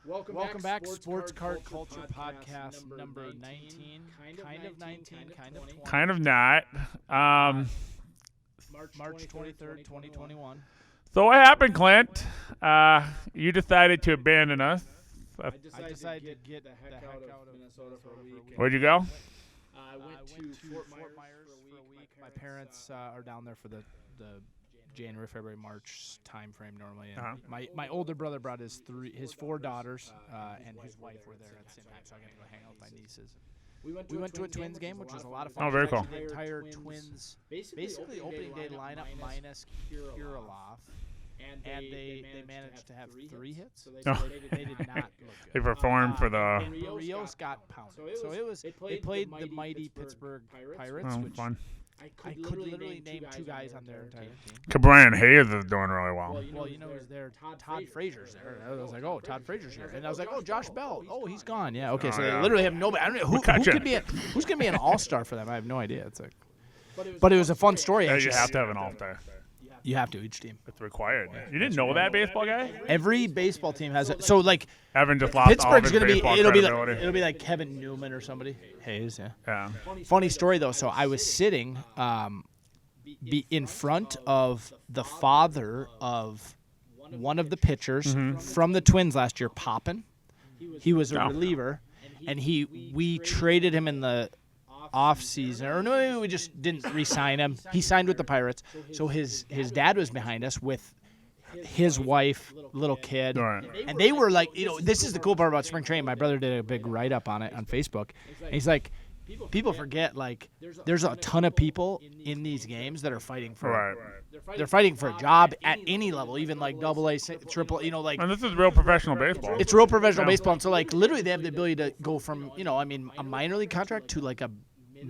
Welcome back, Sports Card Culture Podcast number 19. Kind of 19, kind of 20. Kind of not. March 23rd, 2021. So what happened, Clint? You decided to abandon us. I decided to get the heck out of Minnesota for a week. Where'd you go? I went to Fort Myers for a week. My parents are down there for the January, February, March time frame normally. And my older brother brought his 4 daughters and his wife were there at the same time, so I got to go hang out with my nieces. We went to a Twins game, which was a lot of fun. Oh, very cool. The entire Twins, basically opening day lineup minus Kirilov. And they managed to have 3 hits. So they did not look good. They performed for the... And Rios got pounded. So it was they played the mighty Pittsburgh Pirates, which fun. I could literally name 2 guys on their entire team. Brian Hayes is doing really well. Well, you know who's there? Todd Frazier's there. And I was like, oh, Todd Frazier's here. And I was like, oh, Josh Bell. Oh, he's gone. Yeah, okay. So they literally have nobody. I don't know who's going to be an all-star for them. I have no idea. It's like, but it was a fun story. Yeah, you have to have an all-star. You have to, each team. It's required. You didn't know that, baseball guy? Every baseball team has it. So, like, Evan just lost Pittsburgh's all of his baseball credibility. it'll be like Kevin Newman or somebody. Hayes, yeah. Yeah. Funny story, though. So I was sitting in front of the father of one of the pitchers from the Twins last year, Poppin. He was a reliever, and we traded him in the off season, or no, we just didn't re-sign him. He signed with the Pirates, so his dad was behind us with his wife, little kid, and they were like, this is the cool part about spring training. My brother did a big write-up on it on Facebook, and he's like, people forget, like, there's a ton of people in these games that are fighting for they're fighting for a job at any level, even like AA, triple, like. And this is real professional baseball. It's real professional baseball, and so like literally they have the ability to go from a minor league contract to like a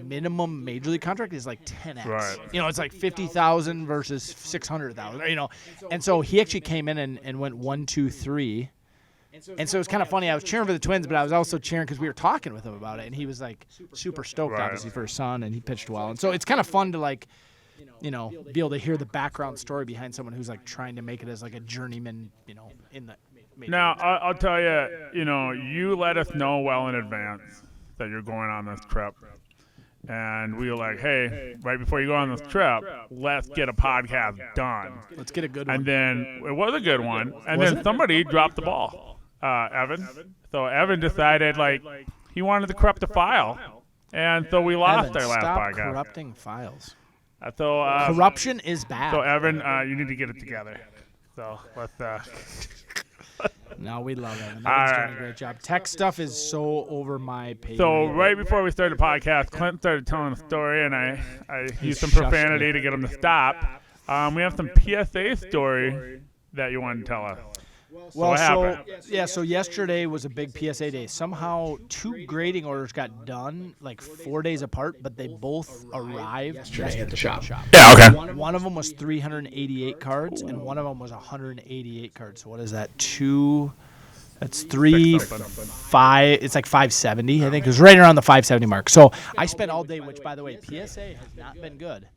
minimum major league contract is like 10x. Right. It's like 50,000 versus 600,000. And so he actually came in and went 1, 2, 3. And so it was kind of funny. I was cheering for the Twins, but I was also cheering because we were talking with him about it, and he was like super stoked, obviously, for his son, and he pitched well. And so it's kind of fun to like, be able to hear the background story behind someone who's like trying to make it as like a journeyman, in the. Now I'll tell you, you let us know well in advance that you're going on this trip. And we were like, hey, right before you go on this trip, let's get a podcast done. Let's get a good one. And then it was a good one. And then somebody dropped the ball, Evan. So Evan decided, like, he wanted to corrupt the file. And so we lost our last podcast. Stop corrupting files. So corruption is bad. So, Evan, you need to get it together. So let's... No, we love it. Evan's doing a great job. Tech stuff is so over my page. So right before we started the podcast, Clint started telling a story, and I used some profanity to get him to stop. We have some PSA story that you wanted to tell us. Well, so yesterday was a big PSA day. Somehow 2 grading orders got done like 4 days apart, but they both arrived yesterday at the shop. Yeah, okay. One of them was 388 cards, and one of them was 188 cards. So what is that? That's 5. It's like 570, I think. It was right around the 570 mark. So I spent all day, which, by the way, PSA has not been good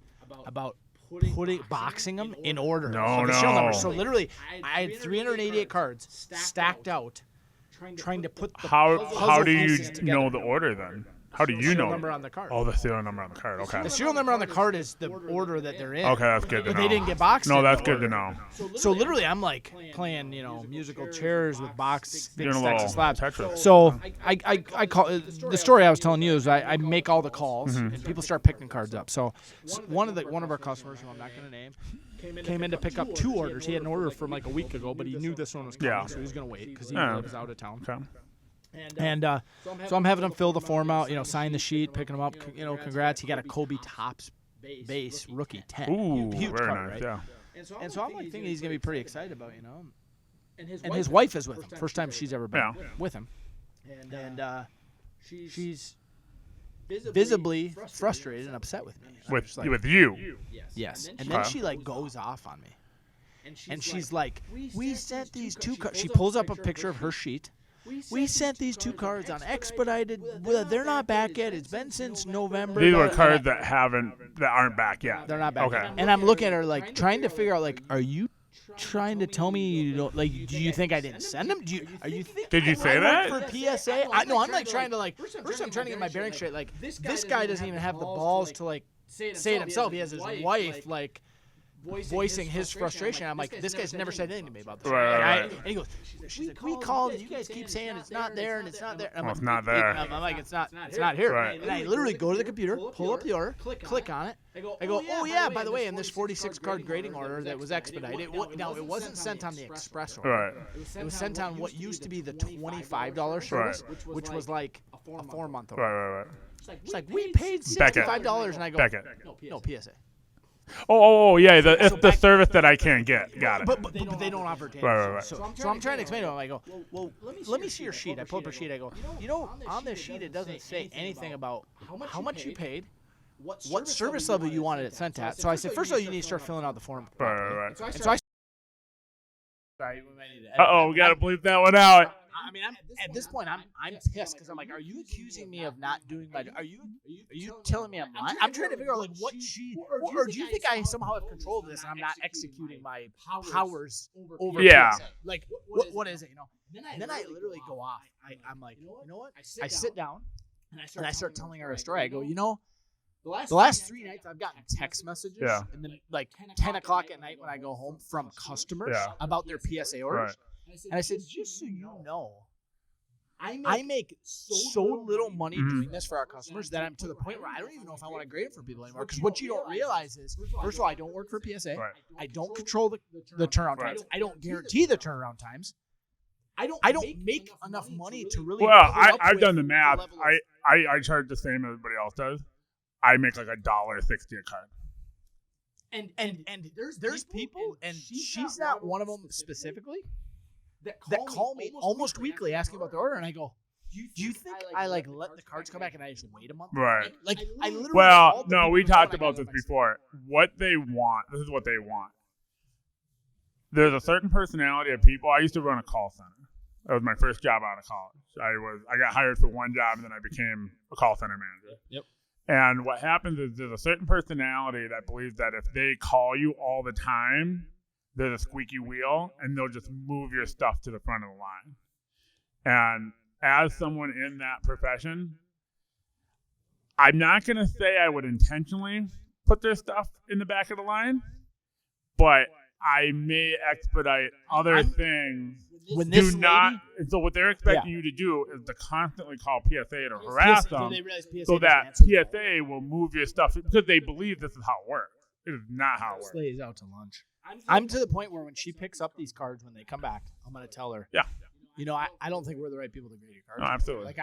about boxing them in order. No. So literally, I had 388 cards stacked out, trying to put the how do you together. know the order then? How do you know? Serial number on the card. Oh, the serial number on the card. Okay. The serial number on the card is the order that they're in. Okay, that's good to know. But they didn't get boxed. No, that's good to know. So literally, I'm like playing, musical chairs with box big stacks of slabs. Tetris. So I call the story I was telling you is I make all the calls and people start picking cards up. So one of our customers, who I'm not going to name, came in to pick up 2 orders. He had an order from like a week ago, but he knew this one was coming, so he was going to wait because he was out of town. Okay. And so I'm having him fill the form out, sign the sheet, picking him up, congrats. He got a Kobe Topps base rookie 10. Ooh, huge very card, nice, right? yeah. And so I'm like thinking he's going to be pretty excited about, And his wife is with him. First time she's ever been with him. And she's visibly frustrated and upset with me. With you? Yes. And then she like goes off on me. And she's like, we sent these 2 cards. She pulls up a picture of her sheet. We sent these 2 cards on expedited. They're not back yet. It's been since November. These were cards that aren't back yet. They're not back yet. Okay. And I'm looking at her like trying to figure out like, are you trying to tell me you don't like? Do you think I didn't send them? Are you thinking? Did you say that? For PSA? No, I'm like trying to First, I'm trying to get my bearings straight. Like this guy doesn't even have the balls to like say it himself. He has his wife like voicing his frustration. I'm like, this guy's never said anything to me about this. Right. And he goes, she's like, we called, and you guys keep saying it's not there and it's not there. Well, it's not there. I'm like, it's not here. Right. And I literally go to the computer, pull up the order, click on it. I go, oh yeah, by the way, in this 46 card grading order that was expedited, it wasn't sent on the express order. Right. It was sent on what used to be the $25 service, which was like a 4-month order. Right. It's like, we paid $65, and I go, Beckett. No, PSA. Oh, yeah, the service that I can't get. Got it. But they don't offer data. Right. So I'm trying to explain to him. I go, well, let me see your sheet. I pull up your sheet. I go, on this sheet it doesn't say anything about how much you paid, what service level you wanted it sent at. So I said, first of all, you need to start filling out the form. Right. And so I sorry, we might need to edit Uh-oh, we got to bleep that one out. I mean, at this point, I'm pissed because I'm like, are you accusing me of not doing my? Are you telling me I'm lying? I'm trying to figure out like what she, or do you think I somehow have control of this and I'm not executing my powers over? Yeah. PSA? Like what is it? And then I literally go off. I'm like, you know what? I sit down and I start telling her a story. I go, the last 3 nights I've gotten text messages, and then like 10 o'clock at night when I go home from customers about their PSA orders. Right. And I said, just so you know, I make so little money doing this for our customers that I'm to the point where I don't even know if I want to grade it for people anymore. Because what you don't realize is, first of all, I don't work for PSA. Right. I don't control the turnaround times. I don't guarantee the turnaround times. I don't make enough money to really. Well, I've done the math. I charge the same as everybody else does. I make like $1.60 a card. And there's people, and she's not one of them specifically, that call me almost weekly asking about the order, and I go, do you think I let the cards come back and I just wait a month? Right. Like I literally. Well, no, we talked about this before. What they want. This is what they want. There's a certain personality of people. I used to run a call center. That was my first job out of college. I got hired for one job and then I became a call center manager. Yep. And what happens is there's a certain personality that believes that if they call you all the time, they're the squeaky wheel and they'll just move your stuff to the front of the line. And as someone in that profession, I'm not going to say I would intentionally put their stuff in the back of the line, but I may expedite other things. When this So what they're expecting you to do is to constantly call PSA to harass them, PSA so that PSA will move your stuff because they believe this is how it works. It is not how it works. Lays out to lunch. I'm to the point where when she picks up these cards when they come back, I'm gonna tell her. Yeah. I don't think we're the right people to grade your cards. No, absolutely.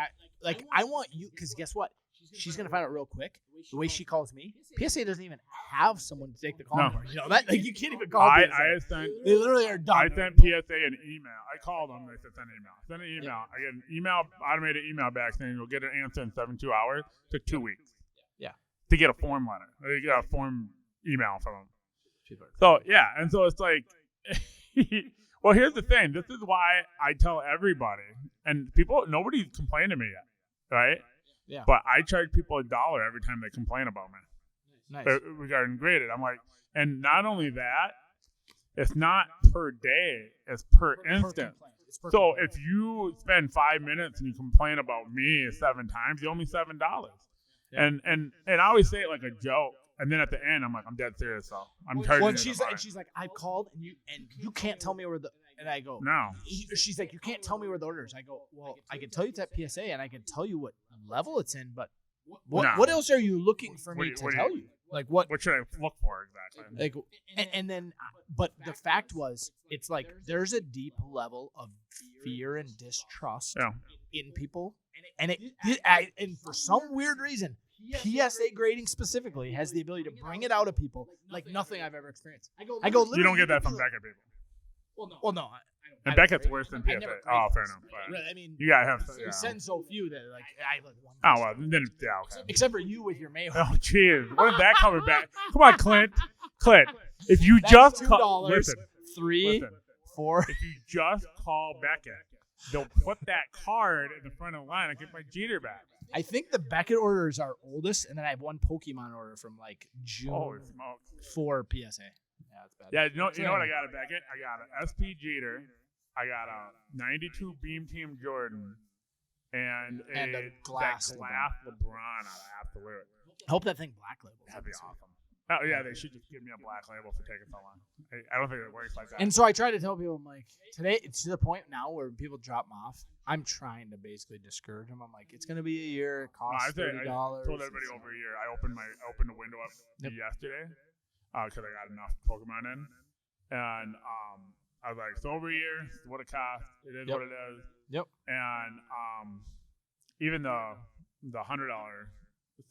I want you, because guess what? She's gonna find out real quick. The way she calls me, PSA doesn't even have someone to take the call anymore. That you can't even call. They literally are done. I sent PSA an email. I called them. They said send an email. Send an email. I get an automated email back saying you'll get an answer in 72 hours. It took 2 weeks. Yeah. To get a form letter. They get a form email from them. So yeah, and so it's like, well, here's the thing. This is why I tell everybody, and nobody complained to me yet, right? Yeah. But I charge people $1 every time they complain about me. Nice. Regarding graded. I'm like, and not only that, it's not per day, it's per instant. So if you spend 5 minutes and you complain about me 7 times, you owe me $7. Yeah. And I always say it like a joke. And then at the end, I'm like, I'm dead serious, so I'm charging you. And she's like, I called and you can't tell me where the. And I go, no. She's like, you can't tell me where the order is. I go, well, I can tell you it's at PSA and I can tell you what level it's in, but what else are you looking for me to tell you? Like what? What should I look for exactly? Like, and then, but the fact was, it's like there's a deep level of fear and distrust in people, and and for some weird reason, PSA grading specifically has the ability to bring it out of people like nothing I've ever experienced. I go. You don't get that from Beckett people. Well, no. And Beckett's worse than PSA. Oh, fair enough. Really, I mean, you gotta have. You send so few that I like one. Oh well, then okay. Except for you with your mayo. Oh jeez, when did that coming back? Come on, Clint. If you just call, listen, 3, 4. If you just call Beckett, they'll put that card in the front of the line and get my Jeter back. I think the Beckett order is our oldest, and then I have one Pokemon order from like June for PSA. Yeah, it's bad. Yeah, you know what I got it back in? I got an SP Jeter. I got a 92 Beam Team Jordan. And a glass LeBron. Absolutely. I hope that thing black labels. That'd be awesome. Oh, yeah, they should just give me a black label for taking so long. I don't think it works like that. And so I try to tell people, I'm like, today, it's to the point now where people drop them off. I'm trying to basically discourage them. I'm like, it's going to be a year. It costs $30. I told everybody over a year. I opened the window up yesterday because I got enough Pokemon in. And I was like, it's over a year. It's what it costs. It is what it is. Yep. And even the $100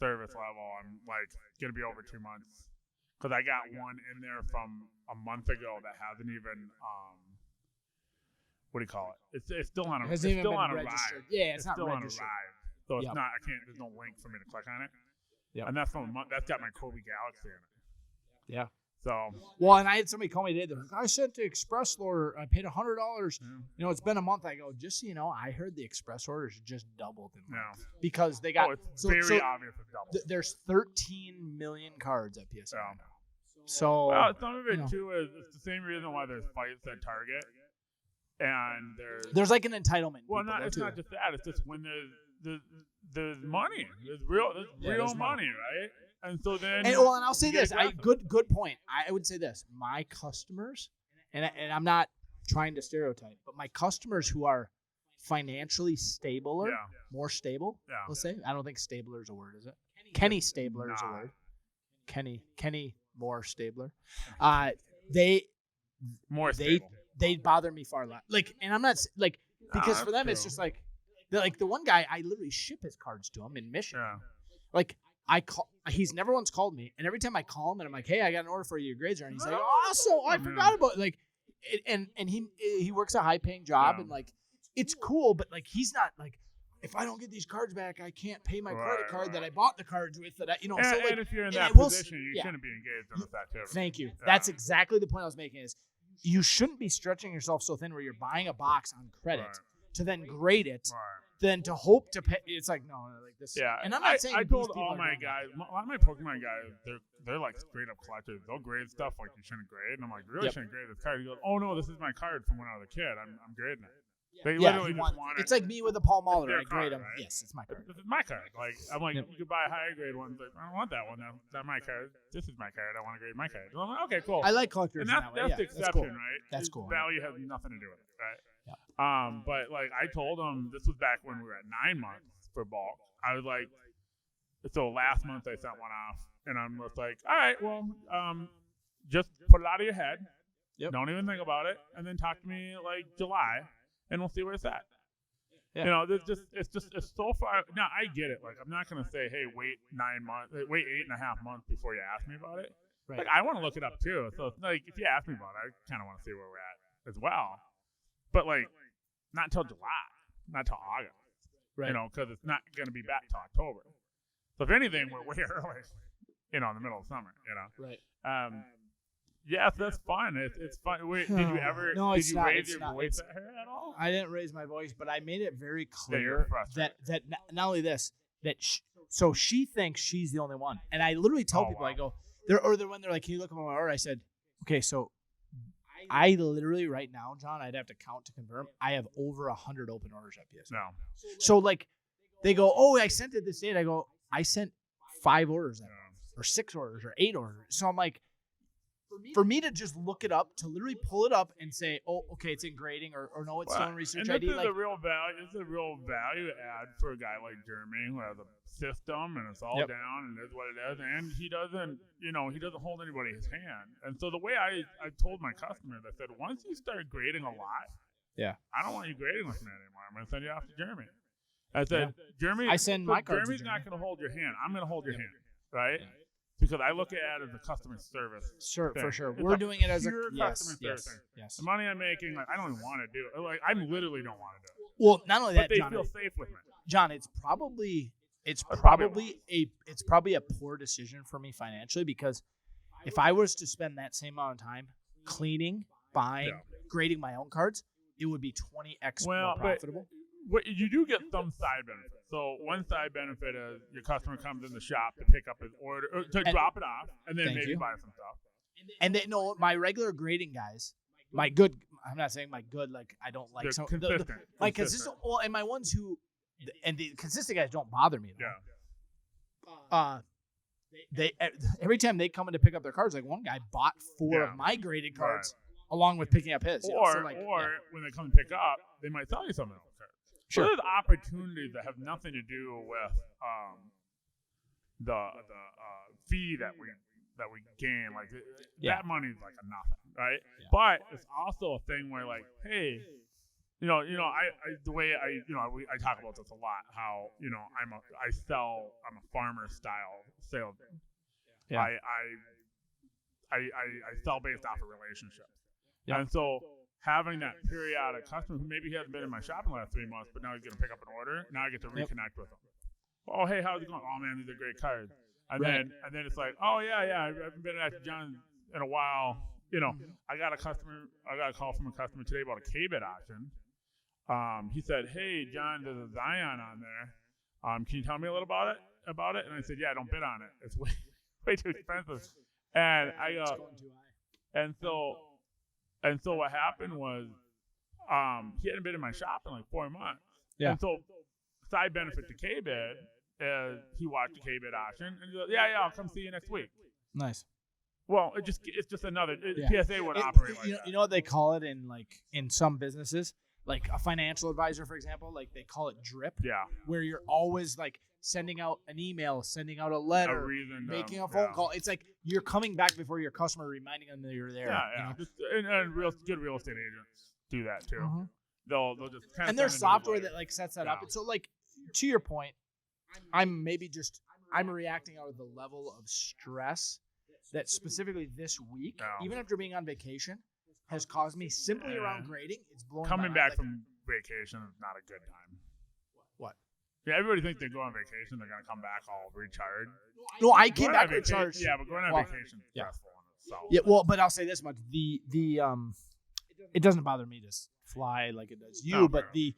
service level, I'm like gonna be over 2 months because I got one in there from a month ago that hasn't even what do you call it? It's still on a it's still on a ride. Yeah, it's not still registered. on a ride. So it's not. I can't. There's no link for me to click on it. Yeah. And that's from a month. That's got my Kobe Galaxy in it. Yeah. So. Well, and I had somebody call me today. They're like, I sent the express order. I paid $100. You know, it's been a month. I go, just so you know, I heard the express orders just doubled in length because they got. It's very obvious it's doubled. There's 13 million cards at PSA. Yeah. So. Well, some of it too is it's the same reason why there's fights at Target, and there's like an entitlement. Well, it's not just that. It's just when there's money. There's real money, right? And so then, and I'll say this. Good point. I would say this. My customers, and I'm not trying to stereotype, but my customers who are financially stabler, more stable. Let's say. I don't think stabler is a word, is it? Kenny Stabler is a word. Kenny more stabler. They bother me far less. Like, and I'm not like because for them it's just like the one guy I literally ship his cards to him in Michigan. Yeah. Like. He's never once called me, and every time I call him and I'm like, "Hey, I got an order for you. Your grades are," and he's like, "Awesome! I forgot about it." Like, and he works a high paying job, and like, it's cool, but like, he's not like, if I don't get these cards back, I can't pay my credit card that I bought the cards with. That so like, and if you're in that position, you shouldn't be engaged in this activity. Thank you. Yeah. That's exactly the point I was making. Is you shouldn't be stretching yourself so thin where you're buying a box on credit to then grade it. Then to hope to pay, it's like no, like this. Yeah, and I'm not saying I told all my guys, a lot of my Pokemon guys, they're like straight up collectors. They'll grade stuff like you shouldn't grade, and I'm like, you really shouldn't grade this card. He goes, oh no, this is my card from when I was a kid. I'm grading it. They literally just want it. It's like me with a Paul Mahler. I grade them. Right? Yes, it's my card. This is my card. Like I'm like, you could buy a higher grade one, but I don't want that one. That's not my card. This is my card. I want to grade my card. I'm like, okay, cool. I like collectors. And that's the exception, right? That's cool. Value has nothing to do with it, right? Yeah. But like I told them, this was back when we were at 9 months for bulk. I was like, so last month I sent one off, and I'm just like, all right, well, just put it out of your head. Yep. Don't even think about it, and then talk to me like July, and we'll see where it's at. Yeah. You know, it's so far. Now I get it. Like I'm not gonna say, hey, wait 9 months, wait 8.5 months before you ask me about it. Right. Like I want to look it up too. So like if you ask me about it, I kind of want to see where we're at as well. But like, not until July, not till August, right? You know, because it's not going to be back till October. So if anything, we're way early, you know, in the middle of summer, you know. Right. Yes, that's fun. It's fun. Wait, did you ever? No, did you not, raise your voice at her at all? I didn't raise my voice, but I made it very clear you're frustrated. that not only this so she thinks she's the only one, and I literally tell people, I go, when they're like, can you look at my order? I said, okay, so. I literally right now, John, I'd have to count to confirm. I have over 100 open orders at PSA. No. So like, they go, oh, I sent it this date. I go, I sent 5 orders that month, or 6 orders, or 8 orders. So I'm like, for me to just look it up, to literally pull it up and say, oh, okay, it's in grading, or no, it's still in research and ID. This is a real value. This is a real value add for a guy like Jeremy, who has a system and it's all down and is what it is, and he doesn't hold anybody's hand. And so the way I told my customers, I said, once you start grading a lot, I don't want you grading with me anymore. I'm going to send you off to Jeremy. I said, Jeremy, I send my cards. Jeremy's not going to hold your hand. I'm going to hold your hand, right? Yeah. Because I look at it as a customer service. Sure, thing. for sure. It's We're doing it as a customer service thing. Yes. The money I'm making, like I don't even want to do it. Like I literally don't want to do it. Well, not only that, but they John, feel safe with me. John, it's probably a poor decision for me financially, because if I was to spend that same amount of time cleaning, buying, grading my own cards, it would be 20x more profitable. What you do get some side benefits. So one side benefit is your customer comes in the shop to pick up his order, or to drop it off, and then maybe buy some stuff. And they know my regular grading guys, my good. I'm not saying my good. Like I don't like some. My consistent. Well, and my ones who, and the consistent guys don't bother me. Though. They every time they come in to pick up their cards, like one guy bought 4 of my graded cards along with picking up his. Or when they come to pick up, they might sell you some of those cards. Sure. So there's opportunities that have nothing to do with the fee that we gain. Like that money is like a nothing, right? Yeah. But it's also a thing where like, hey, I talk about this a lot. How I'm a farmer style salesman. Yeah. I sell based off of relationships. Yep. And so having that periodic customer who maybe he hasn't been in my shop in the last 3 months, but now he's going to pick up an order. Now I get to reconnect with him. Oh, hey, how's it going? Oh man, these are great cards. And then it's like, oh yeah, I haven't been at John in a while. I got a call from a customer today about a K-bid option. He said, hey John, there's a Zion on there. Can you tell me a little about it? And I said, yeah, don't bid on it. It's way too expensive. And I go, and so what happened was, he hadn't been in my shop in like 4 months. Yeah. And so side benefit to K-bid is he watched the K-bid option and he goes, yeah, I'll come see you next week. Nice. Well, it's just another PSA would operate like that. You know what they call it in some businesses? Like a financial advisor, for example, like they call it drip. Yeah. Where you're always like sending out an email, sending out a letter, making a phone call. It's like you're coming back before your customer, reminding them that you're there. Yeah. And good real estate agents do that too. Mm-hmm. They'll just kind of. And there's software that like sets that up. And so like to your point, I'm reacting out of the level of stress that specifically this week, even after being on vacation, has caused me simply around grading. It's blowing coming back from vacation is not a good time. What? Yeah, everybody thinks they go on vacation, they're gonna come back all recharged. No, I came back recharged. Yeah, but going on vacation is stressful. Yeah, well, but I'll say this much: the it doesn't bother me to fly like it does you, but the.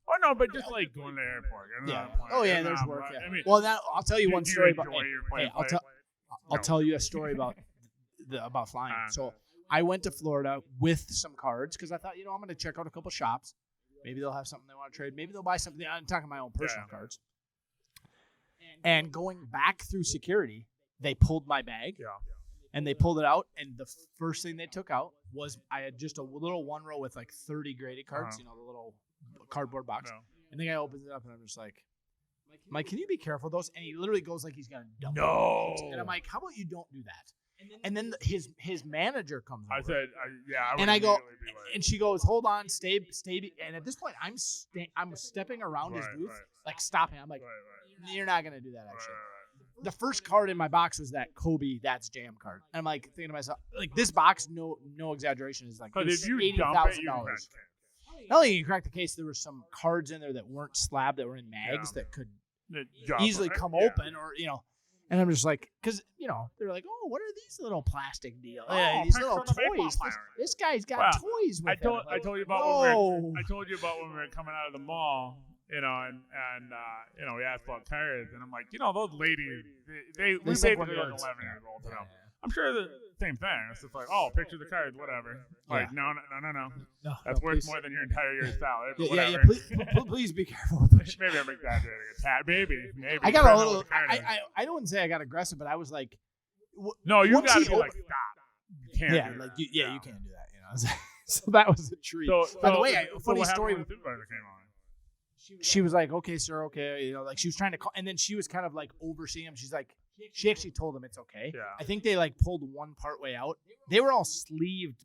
Oh no, but just like going to the airport. There's work. Yeah. I mean, well, now I'll tell you one story about. I'll tell you a story about flying. So I went to Florida with some cards because I thought, I'm going to check out a couple shops. Maybe they'll have something they want to trade. Maybe they'll buy something. I'm talking my own personal cards. And going back through security, they pulled my bag. Yeah. And they pulled it out, and the first thing they took out was I had just a little one row with like 30 graded cards, the little cardboard box. No. And the guy opens it up, and I'm just like, Mike, can you be careful of those? And he literally goes like he's going to dump it. And I'm like, how about you don't do that? And then his manager comes over. I said, and I go, and she goes, hold on, stay. And at this point, I'm stepping around his booth, like stopping. I'm like, you're not going to do that, actually. The first card in my box was that Kobe That's Jam card. And I'm like thinking to myself, like this box, no exaggeration, is like $80,000. Not only you crack the case, there were some cards in there that weren't slabbed, that were in mags that could easily come open, or and I'm just like, because they're like, oh, what are these little plastic deals? These little toys. This guy's got toys with him. I told you about when we were coming out of the mall. And we asked about cards, and I'm like, those ladies, they basically look 11 years old to them. I'm sure the same thing. It's just like, oh, picture the cards, whatever. Like, no. That's worth more than your entire year's salary. Yeah. Please be careful with that. Maybe I'm exaggerating a tad. Maybe. I got a little. I don't say I got aggressive, but I was like, no, you got to be like, stop. You can't. Yeah, do you can't do that. So that was a treat. By the way, a funny story. When the supervisor came on. She was like, okay, sir, okay. Like she was trying to call, and then she was kind of like overseeing him. She's like, she actually told him it's okay. Yeah. I think they like pulled one part way out. They were all sleeved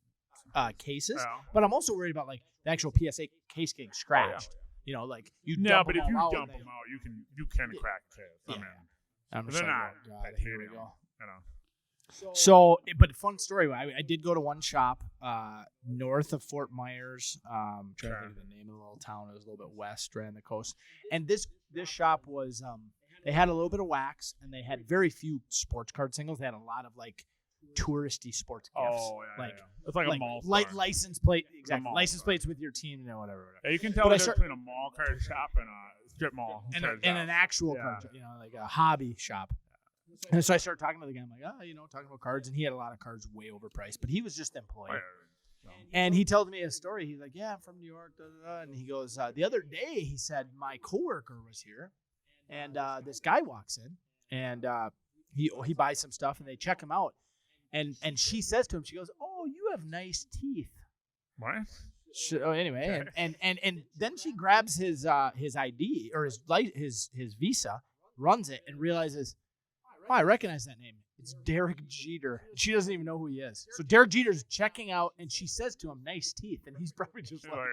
cases, but I'm also worried about like the actual PSA case getting scratched. Like you. No, but if you dump them out, you can crack the case. Yeah. I mean, they're not. God, here we go. So, but fun story. I did go to one shop north of Fort Myers. Trying to think of the name of the little town. It was a little bit west, right on the coast. And this shop was they had a little bit of wax, and they had very few sports card singles. They had a lot of like touristy sports gifts. Oh, yeah. It's like a mall store. Like license plate, exactly. License plates with your team, whatever. Yeah, you can tell between a mall card shop and a strip mall. And an actual card, like a hobby shop. And so I started talking to the guy. I'm like, talking about cards. And he had a lot of cards way overpriced, but he was just an employee. And he told me a story. He's like, yeah, I'm from New York. Da, da, da. And he goes, the other day, he said, my coworker was here. And this guy walks in. And he buys some stuff. And they check him out. And she says to him, she goes, oh, you have nice teeth. What? So anyway, and then she grabs his ID or his Visa, runs it, and realizes, oh, I recognize that name. It's Derek Jeter. She doesn't even know who he is. So Derek Jeter's checking out, and she says to him, "Nice teeth," and he's probably just like,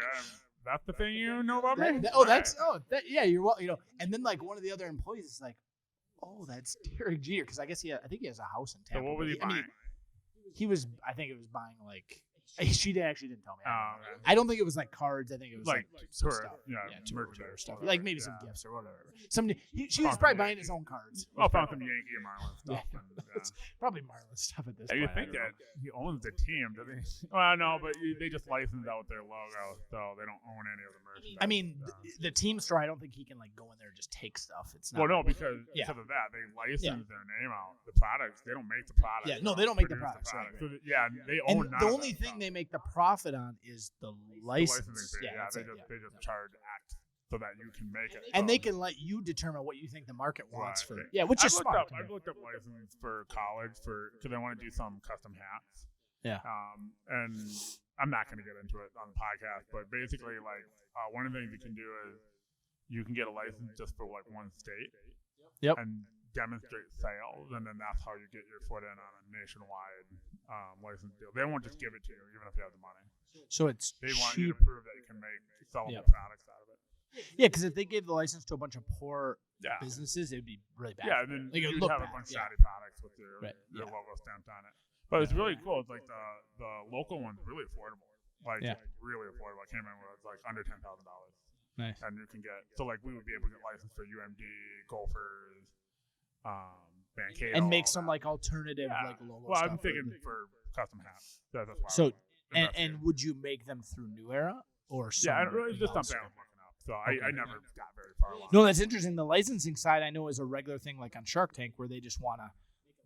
"That's the thing you know about me." Yeah, you're well, And then like one of the other employees is like, "Oh, that's Derek Jeter," because I think he has a house in Tampa. So what was he buying? I think it was buying like. She actually didn't tell me. Okay. I don't think it was like cards. I think it was like some tour, stuff. merchandise stuff. Like maybe some gifts or whatever. She was probably buying his own cards. Well, found some Yankee and Marlins stuff. It's probably Marlins stuff at this point. You think that he owns the team, doesn't he? Well, no, but they just license out their logo, so they don't own any of the merchandise. I mean, the team store, I don't think he can like go in there and just take stuff. It's not. Well, no, because of that, they license their name out. The products, they don't make the products. Yeah, no, they don't make the products. Right. So, they own. And the only thing they make the profit on is the license. They just charge X so that you can make it. And they can let you determine what you think the market wants for. Right. Yeah, which is smart. I've looked up license for college because I want to do some custom hats. Yeah. And I'm not going to get into it on the podcast, but basically, like one of the things you can do is you can get a license just for like one state. Yep. And demonstrate sales, and then that's how you get your foot in on a nationwide license deal. They won't just give it to you, even if you have the money. So they want cheap. you to prove that you can make sellable products out of it. Yeah, because if they gave the license to a bunch of poor businesses, it would be really bad. Yeah, and then like, you'd have a bunch of shoddy products with your logo stamped on it. But it's really cool. It's like the local one's really affordable. Like really affordable. I came in with like under $10,000. Nice. And you can get we would be able to get licensed for UMD, Gophers, Mankato, and make some like alternative like logo. Well, stuff I'm thinking for custom hats. That's why. So and would you make them through New Era or it's just something I was looking up. So I never got very far along. No, that's interesting. The licensing side I know is a regular thing, like on Shark Tank, where they just want to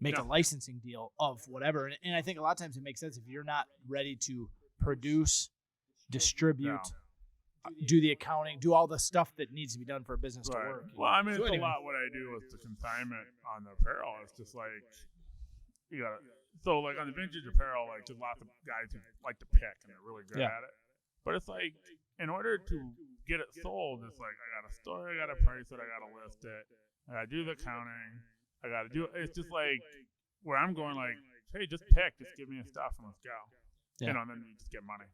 make a licensing deal of whatever. And I think a lot of times it makes sense if you're not ready to produce, distribute. Do the accounting, do all the stuff that needs to be done for a business to work. Well, I mean, it's a lot what I do with the consignment on the apparel. It's just like, you got to, so like on the vintage apparel, like there's lots of guys who like to pick and they're really good at it. But it's like, in order to get it sold, it's like, I got to store it, I got to price it, I got to list it, I got to do the accounting, I got to do it. It's just like, where I'm going like, hey, just pick, just give me your stuff and let's go. And then you just get money.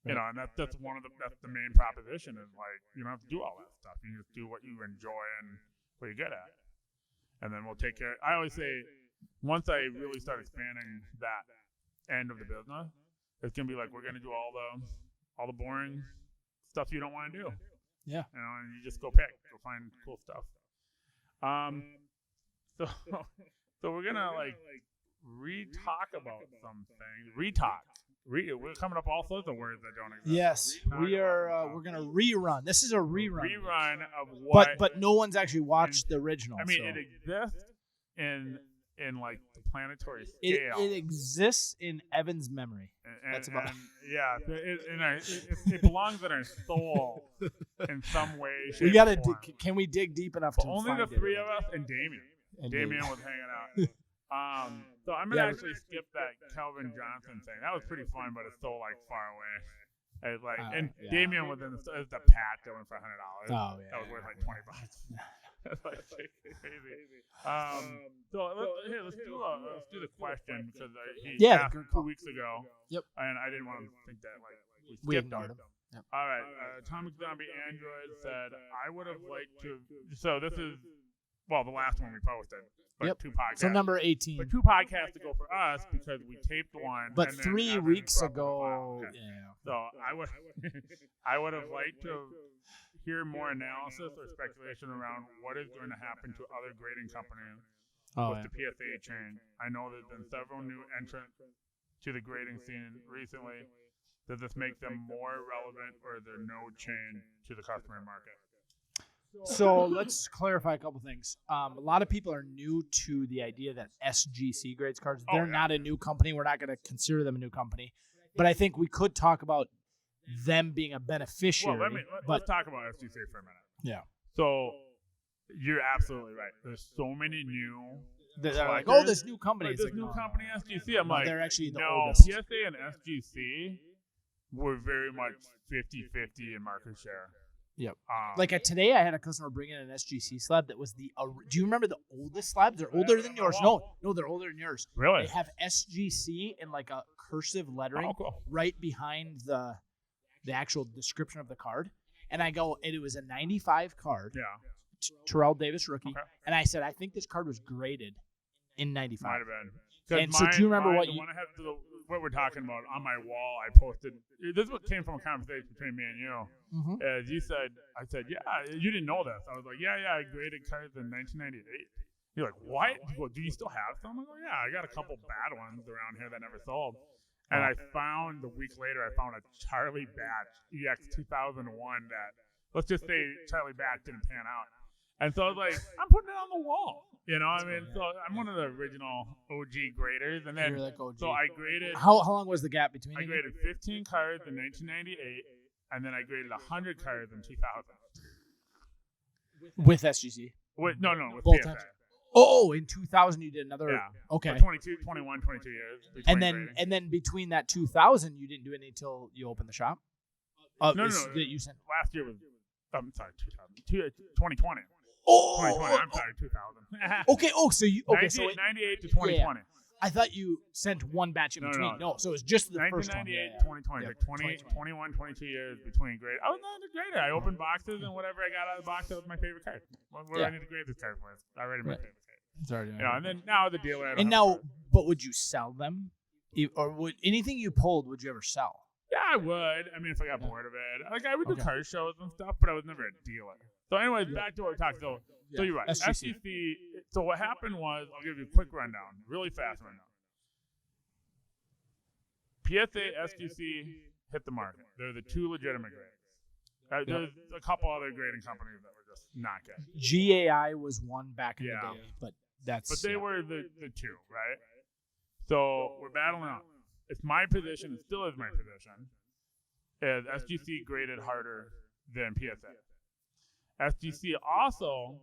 Right. And that's that's the main proposition is like you don't have to do all that stuff. You just do what you enjoy and what you're good at, and then we'll take care. I always say, once I really start expanding that end of the business, it's gonna be like we're gonna do all the boring stuff you don't want to do. Yeah. And you just go find cool stuff. So we're gonna like re-talk about something. We're coming up all sorts of words that don't exist. Yes, we are. We're gonna rerun. This is a rerun. Rerun of what? But no one's actually watched the original. I mean, it exists in like the planetary scale. It exists in Evan's memory. That's about. It belongs in our soul in some way. We gotta. Can we dig deep enough to only find the three of us and Damien. Damien was hanging out. So I'm gonna actually skip that Calvin Johnson thing. That was pretty fun, but it's so like far away. It's like, Damien was in the patch that went for $100. Oh yeah, that was worth like $20. That's like crazy. So let's do the question because he asked 2 weeks ago. Yep. And I didn't want to think that like we ignored him. Yep. All right. Atomic Zombie Android said I would have liked to. So this is the last one we posted. But 2 podcasts. So number 18. But 2 podcasts to go for us because we taped one. But 3 weeks ago. Okay. Yeah. So I would have liked to hear more analysis or speculation around what is going to happen to other grading companies with the PSA change. I know there's been several new entrants to the grading scene recently. Does this make them more relevant, or is there no change to the customer market? So let's clarify a couple things. A lot of people are new to the idea that SGC grades cards. They're not a new company. We're not going to consider them a new company. But I think we could talk about them being a beneficiary. Well, let's talk about SGC for a minute. Yeah. So you're absolutely right. There's so many new. They're like, oh, this new company. Like, this new company, SGC. I'm like, they're actually the no, oldest. PSA and SGC were very much 50-50 in market share. Yep. Today, I had a customer bring in an SGC slab that was do you remember the oldest slabs? They're older than yours. No, they're older than yours. Really? They have SGC in like a cursive lettering right behind the actual description of the card. And I go, and it was a 95 card. Yeah. Terrell Davis rookie. Okay. And I said, I think this card was graded in 95. Might have been. And so do you remember what we're talking about on my wall? I posted. This is what came from a conversation between me and you. Mm-hmm. As you said, I said, yeah, you didn't know this. I was like, yeah, I graded cards in 1998. You're like, what? You go, do you still have some? I go, yeah, I got a couple bad ones around here that never sold. And I found a week later, I found a Charlie Batch EX 2001 that, let's just say Charlie Batch didn't pan out. And so I was like, I'm putting it on the wall. You know, I mean, so I'm one of the original OG graders. And then, like OG. So I graded. How long was the gap between I graded 15 cards in 1998, and then I graded 100 cards in 2000. With SGC? With Both PSA. times. Oh, in 2000 you did another. Yeah. Okay. For 22 years. And then between that 2000, you didn't do anything until you opened the shop. No. That you sent. Last year was. I'm sorry, 2020. Oh, 2020. I'm sorry, 2000. Okay. Oh, so you 98 to 2020. Yeah. I thought you sent one batch in between. No, so it was just the first one. 1998 to 2020. Like 21, 22 years between grade. I was not a grader. I opened boxes, and whatever I got out of the box, that was my favorite card. What do I need to grade this card for? It's already my favorite card. It's already. And then now the dealer. But would you sell them, or would anything you pulled? Would you ever sell? Yeah, I would. I mean, if I got bored of it, like I would do card shows and stuff, but I was never a dealer. So, anyways, back to what we talked. So you're right. SGC. So what happened was, I'll give you a quick rundown, really fast rundown. PSA, SGC hit the market. They're the two legitimate grades. There's a couple other grading companies that were just not good. GAI was one back in the day, but they were the two, right? So we're battling out. It's my position, it still is my position, is SGC graded harder than PSA. SGC also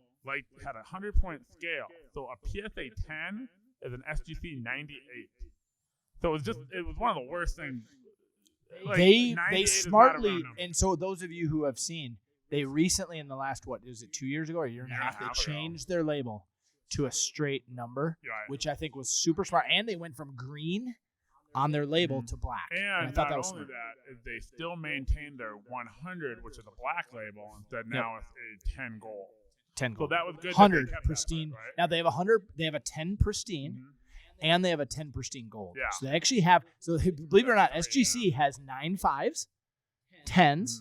had a 100-point scale. So a PSA 10 is an SGC 98. So it was one of the worst things. Like, they smartly, and so those of you who have seen, they recently in the last, 2 years ago or a year and a half, they changed their label to a straight number, which I think was super smart. And they went from green on their label to black. And I thought not that was only smart. that, is they still maintained their 100, which is a black label, instead now it's a 10 gold. 10 gold. So that was good. 100 pristine. That, right? Now they have 100. They have a 10 pristine, and they have a 10 pristine gold. Yeah. So they actually have. So believe it or not, SGC has 9 5s, 10s,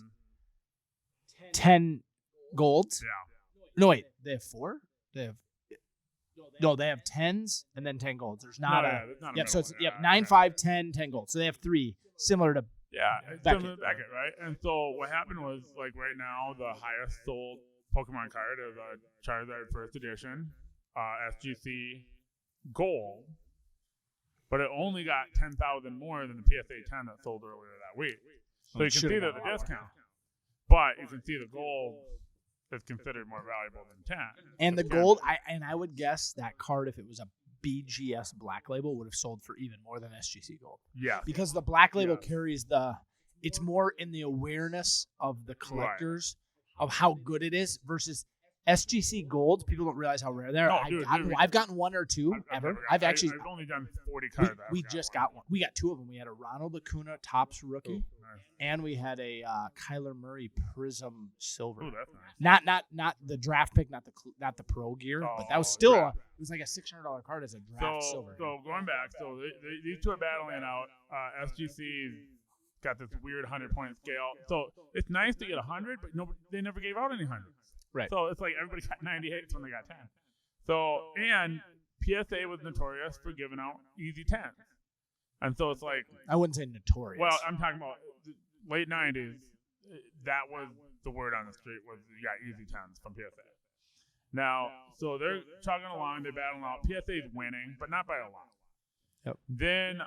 10 golds. Yeah. No wait, they have 4. They have 10s and then 10 golds. There's not so it's 9 5 10 10 golds. So they have 3 similar to similar to Beckett, right? And so what happened was, like, right now the highest sold Pokemon card is a Charizard First Edition, SGC Gold, but it only got 10,000 more than the PSA 10 that sold earlier that week. So you can see that the discount, but you can see the gold is considered more valuable than 10. And the gold, I would guess that card, if it was a BGS black label, would have sold for even more than SGC gold. Yeah. Because the black label carries it's more in the awareness of the collectors of how good it is versus SGC gold. People don't realize how rare they are. I've gotten 1 or 2 ever. I've only done 40 cards. We just got one. We got 2 of them. We had a Ronald Acuna Topps rookie, and we had a Kyler Murray Prism Silver. Ooh, that's nice. Not the draft pick, not the pro gear, but that was still it was like a $600 card as a draft silver. So going back, these two are battling out. SGC's got this weird 100-point scale. So it's nice to get 100, but they never gave out any 100s. Right. So it's like everybody got 98s when they got 10. So, and PSA was notorious for giving out easy 10s. And so it's like, I wouldn't say notorious. Well, I'm talking about late 90s. That was the word on the street was you got easy 10s from PSA. Now, so they're chugging along, they're battling out. PSA's winning, but not by a lot. Yep. Then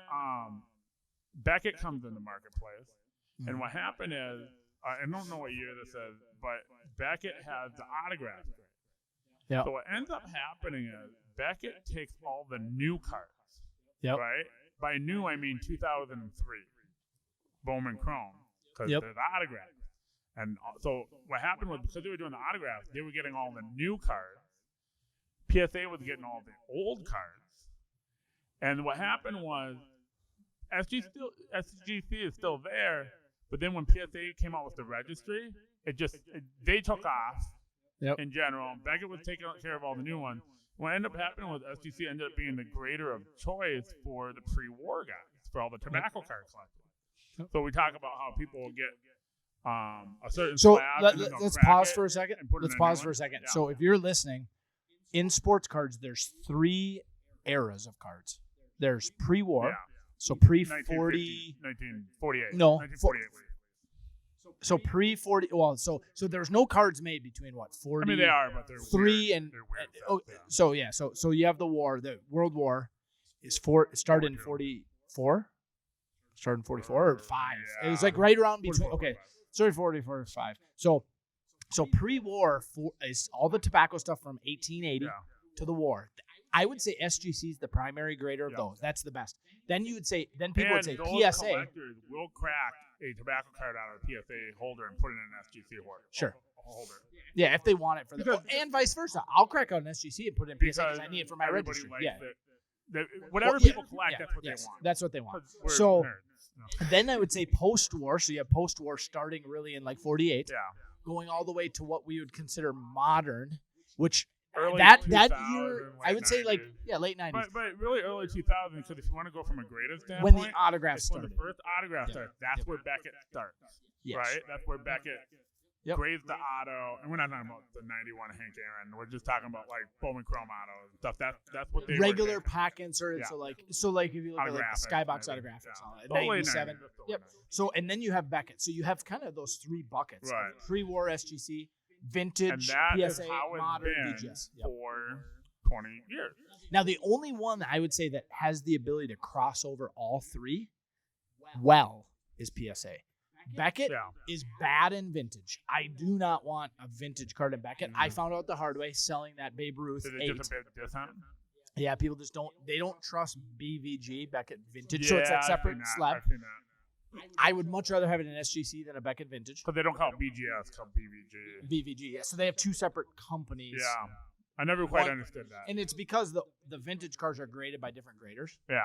Beckett comes in the marketplace, and what happened is, I don't know what year this is, but Beckett has the autograph grade. Yep. So what ends up happening is Beckett takes all the new cards, Yep. right? By new, I mean 2003, Bowman Chrome, because Yep. they're the autographs. And so what happened was, because they were doing the autographs, they were getting all the new cards. PSA was getting all the old cards. And what happened was, SGC is still there, but then when PSA came out with the registry, they took off in general. Beckett was taking care of all the new ones. What ended up happening was SGC ended up being the grader of choice for the pre-war guys, for all the tobacco card collectors. So we talk about how people will get a certain So slab. let's pause for a second. Let's pause for a second. Yeah. So if you're listening, in sports cards, there's 3 eras of cards. There's pre-war, so pre-40, 1948. No, 1948. so pre-40. Well, so there's no cards made between what 40. I mean, they are, but they're 3 weird. and They're weird so you have the war. The World War is started in 44. Started in 44 or 5. Yeah. It was like right around between. 44, Okay, sorry, 44 or 5. So pre-war is all the tobacco stuff from 1880 to the war. I would say SGC is the primary grader of those. That's the best. Then people would say those PSA. collectors will crack a tobacco card out of a PSA holder and put it in an SGC holder. Yeah, if they want it for the and vice versa. I'll crack out an SGC and put it in PSA because I need it for my registry. Whatever people collect, that's what they want. That's what they want. We're So nerds. then I would say post-war. So you have post-war starting really in like 48, going all the way to what we would consider modern, which Early that 2000s, year I late would say like 90s. late 90s But really early 2000s, because if you want to go from a grader standpoint, when the autograph when the started. first autograph starts, that's where Beckett starts. Yes. Right? That's where Beckett grades the auto. And we're not talking about the 91 Hank Aaron. We're just talking about like Bowman Chrome auto and stuff. That's what they Regular were pack insert. Yeah. So like if you look at like the Skybox autograph, it's all 97. Yep. So and then you have Beckett. So you have kind of those 3 buckets: Right. pre-war SGC, And vintage that is PSA, how it's modern been BGS. for 20 years. Now the only one I would say that has the ability to cross over all 3 well is PSA. Beckett is bad in vintage. I do not want a vintage card in Beckett. I found out the hard way selling that Babe Ruth Is 8. it just a bit discount? Yeah, people just don't trust BVG Beckett vintage, so it's that separate slab. I've seen that. I would much rather have it in SGC than a Beckett vintage. But they don't call it BGS, call it BVG. BVG, yeah. So they have 2 separate companies. Yeah. I never quite understood that. And it's because the vintage cards are graded by different graders. Yeah.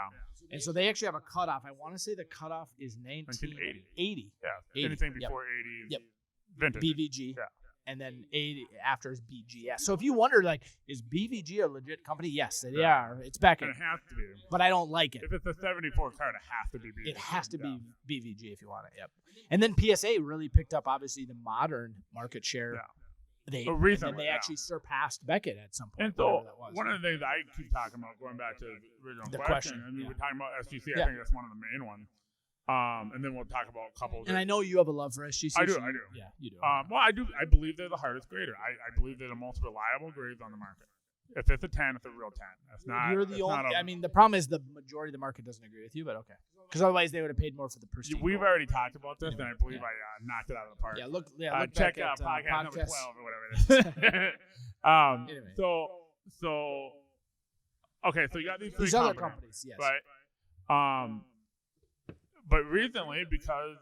And so they actually have a cutoff. I want to say the cutoff is 1980. Yeah. 80. Anything before 80 is vintage. BVG. Yeah. And then 80 after is BGS. So if you wonder, like, is BVG a legit company? Yes, they are. It's Beckett. And it has to be. But I don't like it. If it's a 74 card, it has to be BVG. It has to be BVG if you want it. Yep. And then PSA really picked up, obviously, the modern market share. Yeah. And they actually surpassed Beckett at some point. And so one of the things I keep talking about, going back to the original question, I mean, we're talking about SGC. I think that's one of the main ones. And then we'll talk about a couple. And I know you have a love for SGC. I do. Yeah, you do. Well, I do. I believe they're the hardest grader. I believe they're the most reliable graders on the market. If it's a 10, it's a real 10. That's not. You're the only. I mean, the problem is the majority of the market doesn't agree with you, but okay. Because otherwise they would have paid more for the pristine. We've already talked about this, and I believe I knocked it out of the park. Yeah, look check back out at podcast number 12 or whatever it is. Anyway. So okay, so you got these other companies, yes. Right. But recently, because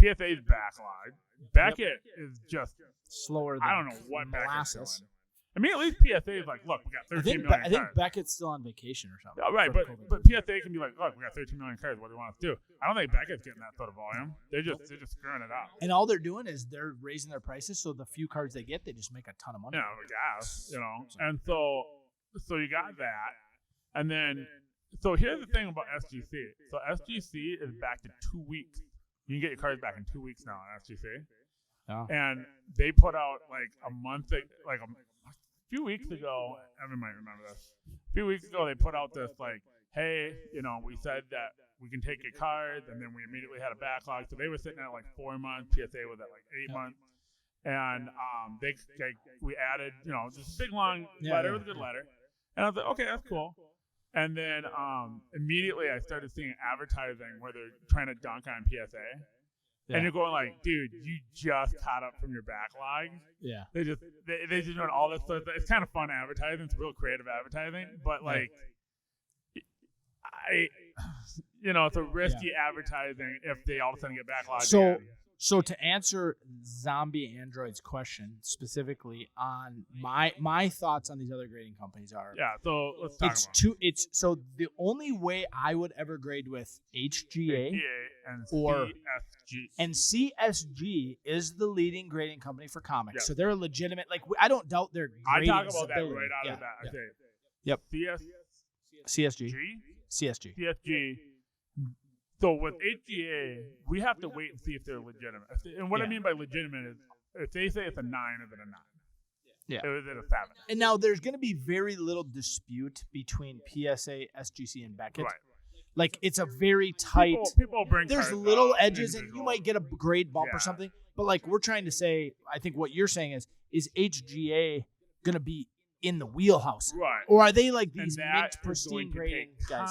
PSA's backlogged, Beckett is just slower than I don't know what molasses. Beckett's doing. I mean, at least PSA is like, look, we got 13 million cards. I think Beckett's still on vacation or something. Yeah, right, but PSA can be like, look, we got 13 million cards. What do you want us to do? I don't think Beckett's getting that sort of volume. They're just screwing it up. And all they're doing is they're raising their prices, so the few cards they get, they just make a ton of money. Yeah, I guess, And so you got that, and then so here's the thing about SGC. So SGC is back to 2 weeks. You can get your cards back in 2 weeks now on SGC. Oh. And they put out like a few weeks ago, everyone might remember this. A few weeks ago, they put out this like, hey, we said that we can take your cards, and then we immediately had a backlog. So they were sitting at like 4 months. PSA was at like 8 months. And we added, just a big long letter with a good letter. And I was like, okay, that's cool. And then immediately I started seeing advertising where they're trying to dunk on PSA. Yeah. And you're going like, dude, you just caught up from your backlog. Yeah. They just doing all this stuff. It's kind of fun advertising. It's real creative advertising. But like, it's a risky advertising if they all of a sudden get backlogged. So to answer Zombie Android's question specifically on my thoughts on these other grading companies are so let's talk about so the only way I would ever grade with HGA and CSG is the leading grading company for comics. So they're a legitimate, like, I don't doubt their grading. I talk about that right out of that. I say, yep. CSG. So with HGA, we have to wait and see if they're legitimate. And what I mean by legitimate is if they say it's a 9, is it a 9? Yeah. Is it a 7? And now there's going to be very little dispute between PSA, SGC, and Beckett. Right. Like, it's a very tight. People bring. There's little edges, and you might get a grade bump or something. But like, we're trying to say, I think what you're saying is HGA going to be in the wheelhouse, right? Or are they like these mint pristine grading guys?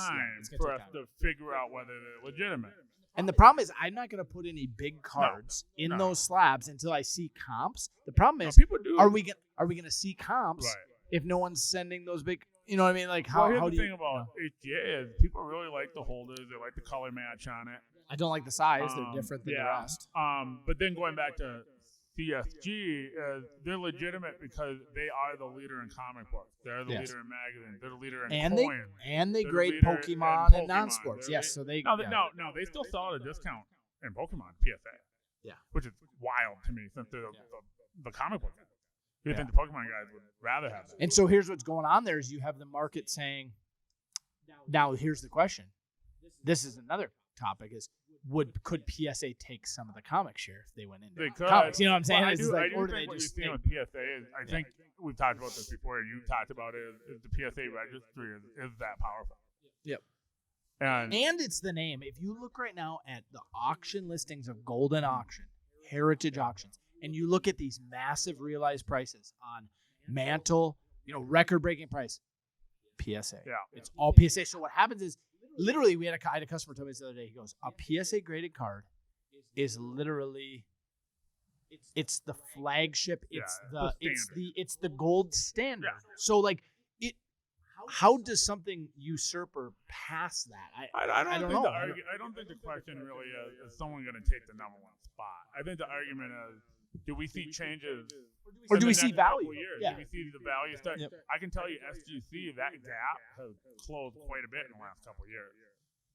For us to figure out whether they're legitimate. And the problem is, I'm not going to put any big cards in those slabs until I see comps. The problem is, people do. Are we going to see comps if no one's sending those big? You know what I mean? Like, how here's do the thing about HGA is people really like the holders. They like the color match on it. I don't like the size. They're different than the rest. But then going back to CSG, they're legitimate because they are the leader in comic books. They're the leader in magazines. They're the leader in coins. They grade Pokemon and non-sports. Yes, so they. No, they still sell at a discount in Pokemon PSA. Yeah, which is wild to me since they're the comic book guys. You think the Pokemon guys would rather have that? And so here's what's going on there: is you have the market saying, now here's the question. This is another topic: is could PSA take some of the comic share if they went into comics? You know what I'm saying? Well, I do think what you're seeing with PSA is, I think we've talked about this before, and you talked about it, is the PSA registry is that powerful. Yep. And it's the name. If you look right now at the auction listings of Golden Auction, Heritage Auctions, and you look at these massive realized prices on Mantle, record-breaking price, PSA. Yeah. It's all PSA. So what happens is, literally, I had a customer tell me this the other day. He goes, a PSA graded card is literally, it's the flagship. It's the gold standard. Yeah. So like, how does something usurp or pass that? I don't know. I don't think the question really is someone going to take the number one spot. I think the argument is, do we see changes? Or do we see value? Yeah. Do we see the value start? Yep. I can tell you SGC, that gap has closed quite a bit in the last couple of years.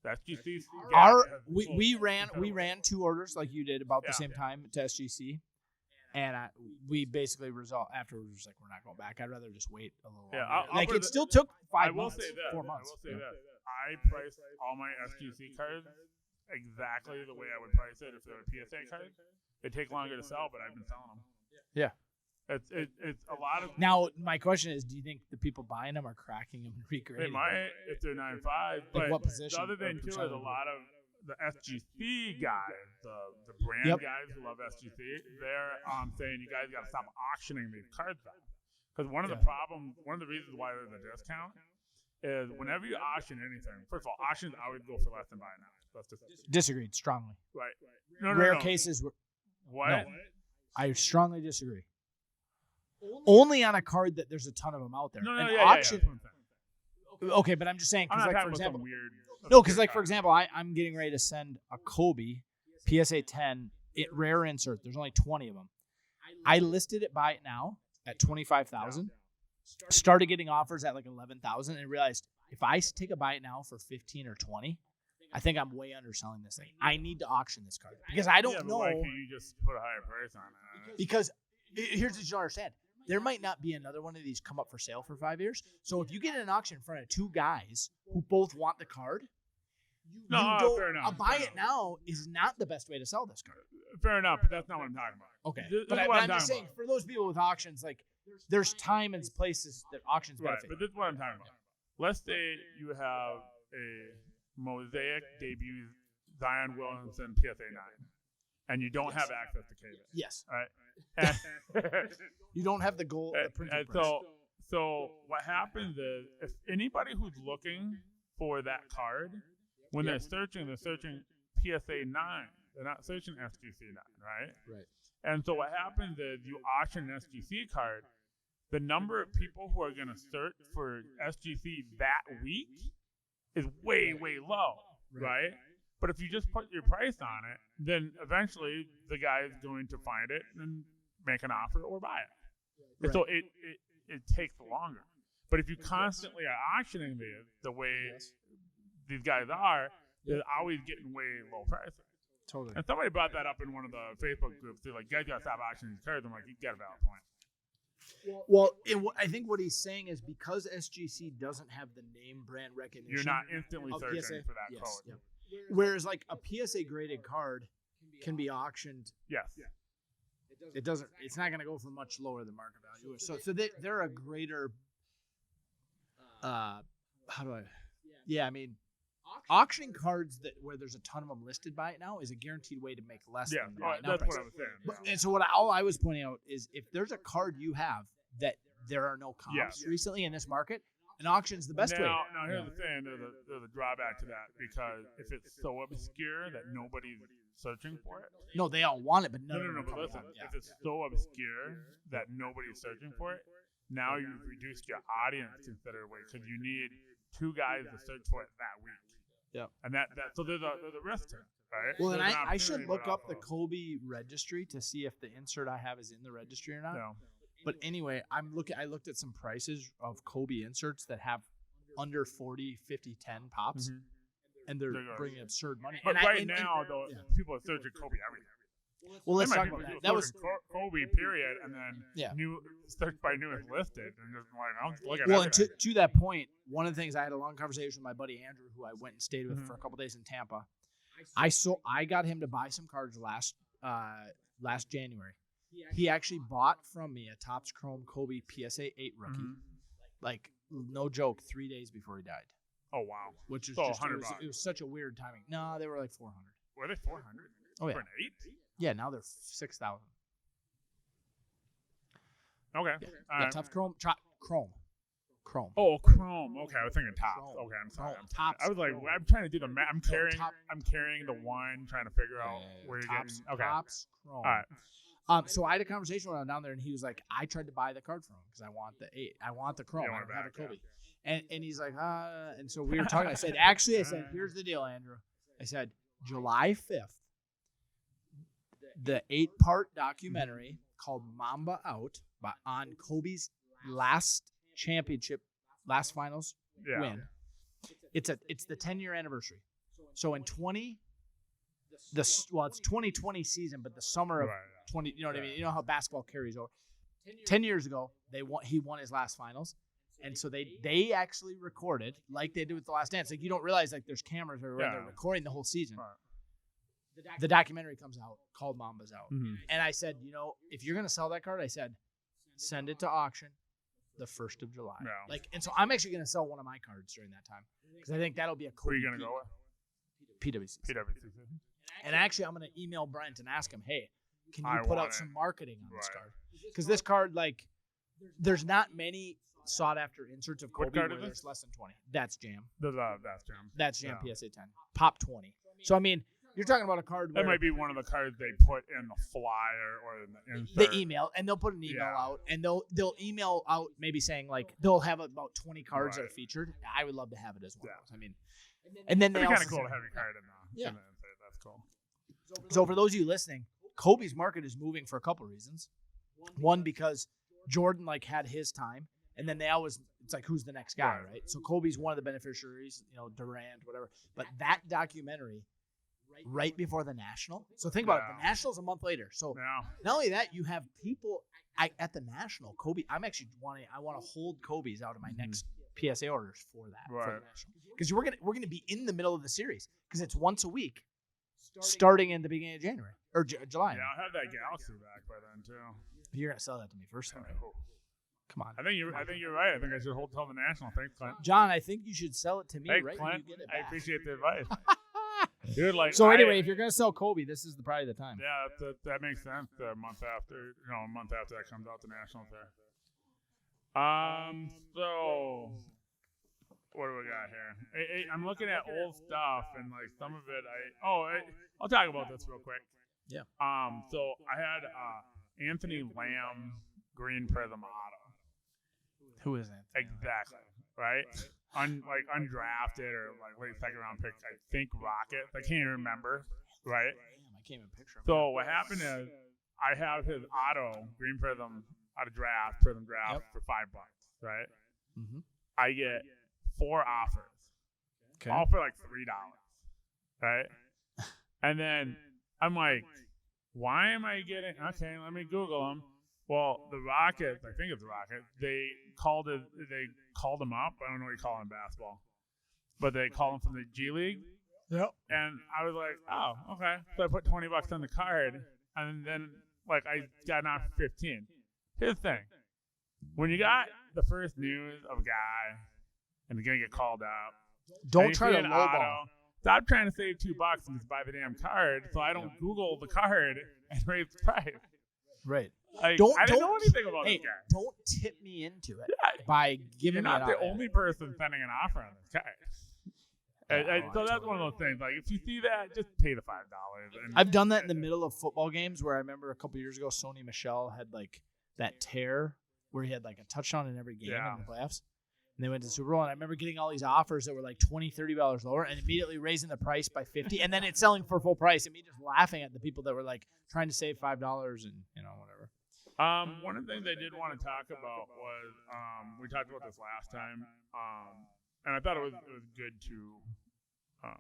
The SGC gap we ran 2 orders like you did about the same time to SGC. And we basically resolved afterwards, just like, we're not going back. I'd rather just wait a little longer. It still took 4 months. I will say this. I priced all my SGC cards exactly the way I would price it if they were PSA cards. They take longer to sell, but I've been selling them. Yeah. It's a lot of. Now, my question is, do you think the people buying them are cracking them and regrading? They might if they're 9.5. But what position? The other thing too is a lot of the SGC guys, the brand guys who love SGC, they're saying you guys got to stop auctioning these cards out. Because one of the reasons why they're the discount is whenever you auction anything. First of all, auctions always go for less than buy now. Disagreed strongly. Right. Rare cases. What? No, I strongly disagree. Only on a card that there's a ton of them out there. Auction. Yeah. Okay, but I'm just saying, because like, for example, for example, I'm getting ready to send a Kobe PSA 10 rare insert. There's only 20 of them. I listed it buy it now at $25,000. Started getting offers at like $11,000 and realized if I take a buy it now for 15 or 20, I think I'm way underselling this thing. I need to auction this card because I don't know. Why can't you just put a higher price on it? Because here's what you don't understand. There might not be another one of these come up for sale for 5 years. So if you get an auction in front of 2 guys who both want the card, fair enough. A buy it now is not the best way to sell this card. Fair enough, but that's not what I'm talking about. Okay, but I'm just saying, for those people with auctions, like, there's time and places that auctions benefit. Right, but this is what I'm talking about. Let's say you have a Mosaic debut Zion Williamson PSA 9. and you don't have access to cable. Yes. Right. You don't have the goal. The printing press. So what happens is if anybody who's looking for that card, when they're searching PSA 9. They're not searching SGC 9, right? Right. And so what happens is you auction an SGC card. The number of people who are going to search for SGC that week is way, way low, right? But if you just put your price on it, then eventually the guy is going to find it and make an offer or buy it. Right. So it takes longer. But if you constantly are auctioning the way these guys are, they're always getting way low prices. Totally. And somebody brought that up in one of the Facebook groups. They're like, "You guys gotta stop auctioning these cards." I'm like, "You got a valid point." Well, I think what he's saying is because SGC doesn't have the name brand recognition, you're not instantly searching PSA, for that code. Yep. Whereas like a PSA graded card can be auctioned. Yes. It doesn't. It's not going to go for much lower than market value. So they're a greater. How do I? Yeah, I mean, auctioning cards where there's a ton of them listed by it now is a guaranteed way to make less than the right now that's price. what I was saying. And so all I was pointing out is if there's a card you have that there are no comps recently in this market, an auction's the best way. Now here's the thing: there's a drawback to that because if it's so obscure that nobody's searching for it. No, they all want it, but no. But listen, if it's so obscure that nobody's searching for it, now you've reduced your audience considerably because you need 2 guys to search for it that week. Yeah. And so there's a risk to it, right? Well, and I should look up the Kobe registry to see if the insert I have is in the registry or not. No. But anyway, I looked at some prices of Kobe inserts that have under 40, 50, 10 pops. Mm-hmm. And they're bringing absurd money. But now, people are searching Kobe everything. Well, let's talk about that. That was Kobe, period, and then new search by newest listed, and just like, I'll look at well, everything. And to that point, one of the things I had a long conversation with my buddy Andrew, who I went and stayed with for a couple days in Tampa. I got him to buy some cards last January. He actually bought from me a Topps Chrome Kobe PSA 8 rookie, like no joke, 3 days before he died. Oh wow! Which is so just $100. It was such a weird timing. No, they were like 400. Were they 400? Oh yeah. For an 8? Yeah, now they're 6,000. Okay. Yeah, Topps Chrome. Chrome. Oh, Chrome. Okay, I was thinking Topps. Chrome. Okay, I'm sorry. Topps. I was like, I'm trying to do the math. I'm carrying the one, trying to figure out where you're getting. Okay. Topps Chrome. All right. So I had a conversation with him down there, and he was like, I tried to buy the card from him because I want the 8. I want the Chrome. I don't have a Kobe. And he's like, and so we were talking. I said, here's the deal, Andrew. I said, July 5th, the 8-part documentary called Mamba Out on Kobe's last finals win. It's the 10-year anniversary. So in it's 2020 season, but the summer of 20, you know what I mean? You know how basketball carries over. 10 years ago, he won his last finals. And so they actually recorded like they did with The Last Dance. Like you don't realize like there's cameras everywhere. They're recording the whole season. Right. The documentary comes out called Mamba's Out. Mm-hmm. And I said, if you're going to sell that card, I said, send it to auction the 1st of July. Yeah. And so I'm actually going to sell one of my cards during that time because I think that'll be a cool. Who are you going to go with? PwC. PwC. And actually, I'm going to email Brent and ask him, hey, can you put out some marketing on this card? Because this card, there's not many sought after inserts of Kobe where there's less than 20. That's Jam. That's Jam. That's Jam PSA 10. Pop 20. So I mean, you're talking about a card where that might be one of the cards they put in the flyer or in the insert. The email, and they'll put an email out, and they'll email out maybe saying they'll have about 20 cards that are featured. I would love to have it as well. Yeah. I mean, and then they also kind of cool to have your card in the insert. That's cool. So for those of you listening, Kobe's market is moving for a couple reasons. One, because Jordan had his time. And then it's like, who's the next guy, right? So Kobe's one of the beneficiaries, Durant, whatever. But that documentary, right before the National. So think about it. The National's a month later. So not only that, you have people at the National. Kobe, I want to hold Kobe's out of my next PSA orders for that. Right. For the National. Because we're gonna be in the middle of the series because it's once a week, starting in the beginning of January or July. Yeah, I'll have that Galaxy back by then too. You're gonna sell that to me first, though. Come on. I think you're right. I think I should hold till the National. Thanks, Clint. John, I think you should sell it to me hey, right Clint, when you get it back. I appreciate the advice. Dude, like, So anyway, if you're gonna sell Kobe, this is probably the time. Yeah, that makes sense. A month after that comes out the national fair. So what do we got here? I'm looking at old stuff, and like some of it, I'll talk about this real quick. Yeah. So I had Anthony Lamb Green Prism Auto. Who is it? Exactly. Right. Undrafted or like late second round pick. I think Rockets. I can't even remember. Right. Damn, I can't even picture him. So what happened is I have his auto Green Prism out of Prism draft for $5. Right. Mm-hmm. I get 4 offers. Okay. All for like $3. Right. And then I'm like, why am I getting? Okay, let me Google them. Well, the Rockets, I think it's the Rockets. They called him up. I don't know what you call him in basketball, but they called him from the G League. Yep. And I was like, oh, okay. So I put $20 on the card, and then like I got an offer for 15. Here's the thing: when you got the first news of a guy and you're gonna get called up, don't try to lowball. Stop trying to save $2 and just buy the damn card, so I don't Google the card and raise the price. Right. I didn't know anything about this guy. Don't tip me into it by giving me You're not the only person sending an offer on this card. So that's one of those things. Like, if you see that, just pay the $5. I've done that in the middle of football games where I remember a couple years ago, Sony Michel had like that tear where he had like a touchdown in every game in the playoffs. And they went to the Super Bowl, and I remember getting all these offers that were like $20, $30 lower, and immediately raising the price by $50, and then it's selling for full price, and me just laughing at the people that were like trying to save $5 and whatever. One of the things I did want to talk about was we talked about this last time, and I thought it was good to. I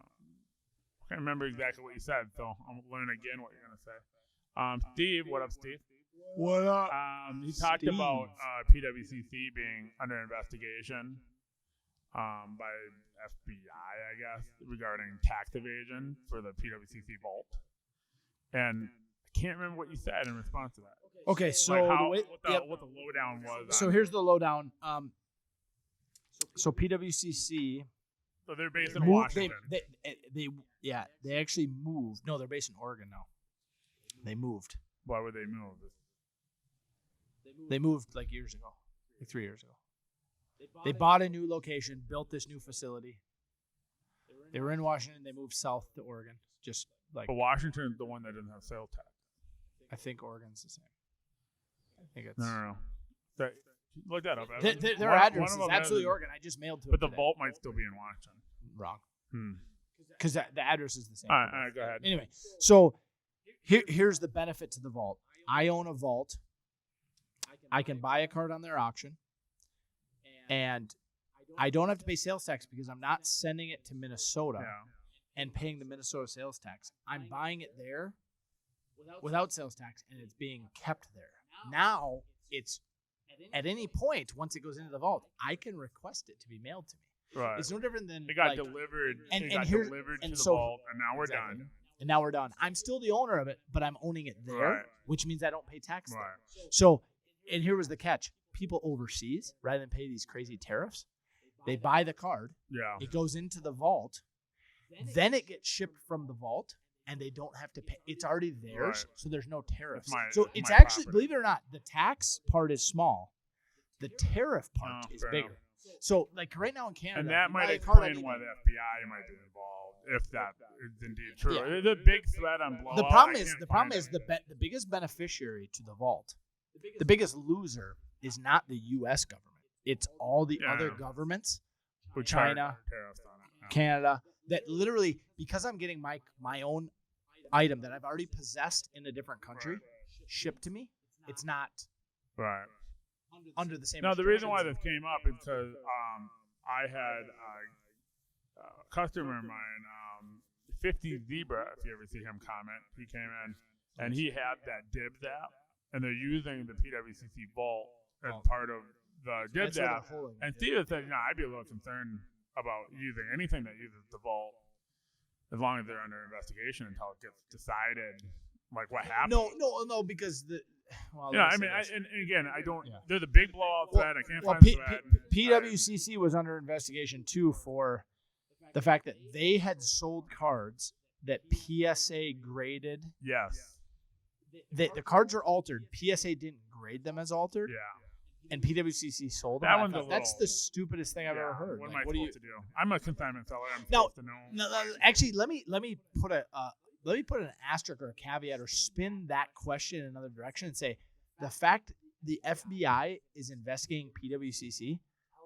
can't remember exactly what you said, so I'm learning again what you're gonna say. Steve, what up, Steve? What up? He talked about PWCC being under investigation by FBI, I guess, regarding tax evasion for the PWCC vault. And I can't remember what you said in response to that. Okay, so what the lowdown was. So here's the lowdown. So PWCC. So they're based in Washington. They actually moved. No, they're based in Oregon now. They moved. Why would they move? They moved like years ago, like 3 years ago. They bought a new location, built this new facility. They were in Washington. They moved south to Oregon. But Washington's the one that doesn't have sales tax. I think Oregon's the same. I think it's no. Look that up. Their address is absolutely Oregon. I just mailed to it. But the vault might still be in Washington. Wrong. Because the address is the same. All right, go ahead. Anyway, so here's the benefit to the vault. I own a vault. I can buy a card on their auction, and I don't have to pay sales tax because I'm not sending it to Minnesota and paying the Minnesota sales tax. I'm buying it there without sales tax, and it's being kept there. Now, it's at any point, once it goes into the vault, I can request it to be mailed to me. Right. It's no different than it got delivered. It got delivered to the vault, and now we're done. And now we're done. I'm still the owner of it, but I'm owning it there, which means I don't pay tax there. So, and here was the catch. People overseas, rather than pay these crazy tariffs, they buy the card. Yeah. It goes into the vault. Then it gets shipped from the vault, and they don't have to pay. It's already theirs, so there's no tariffs. It's actually, believe it or not, the tax part is small. The tariff part is bigger. Enough. So, like right now in Canada, and that might explain why the FBI might be involved, if that is indeed true. Yeah. The big threat on blowout. The problem is the biggest beneficiary to the vault, the biggest loser is not the U.S. government. It's all the other governments, China, Canada, that literally, because I'm getting my own item that I've already possessed in a different country shipped to me, it's not under the same. No, the reason why this came up is because I had a customer of mine, 50 Zebra, if you ever see him comment, he came in and he had that Dibs app, and they're using the PWCC Vault as part of the Dibs app. And Steven said, I'd be a little concerned about using anything that uses the Vault as long as they're under investigation until it gets decided, like what happened. No, because the. Well, and again, I don't. Yeah. They're the big blowout thread. I can't find thread. PWCC was under investigation too for the fact that they had sold cards that PSA graded. Yes. The cards are altered. PSA didn't grade them as altered. Yeah. And PWCC sold them. That one's That's the stupidest thing I've ever heard. What Like, am I supposed to do? I'm a consignment seller. I'm No, supposed to know. No, actually, let me put an asterisk or a caveat or spin that question in another direction and say the fact the FBI is investigating PWCC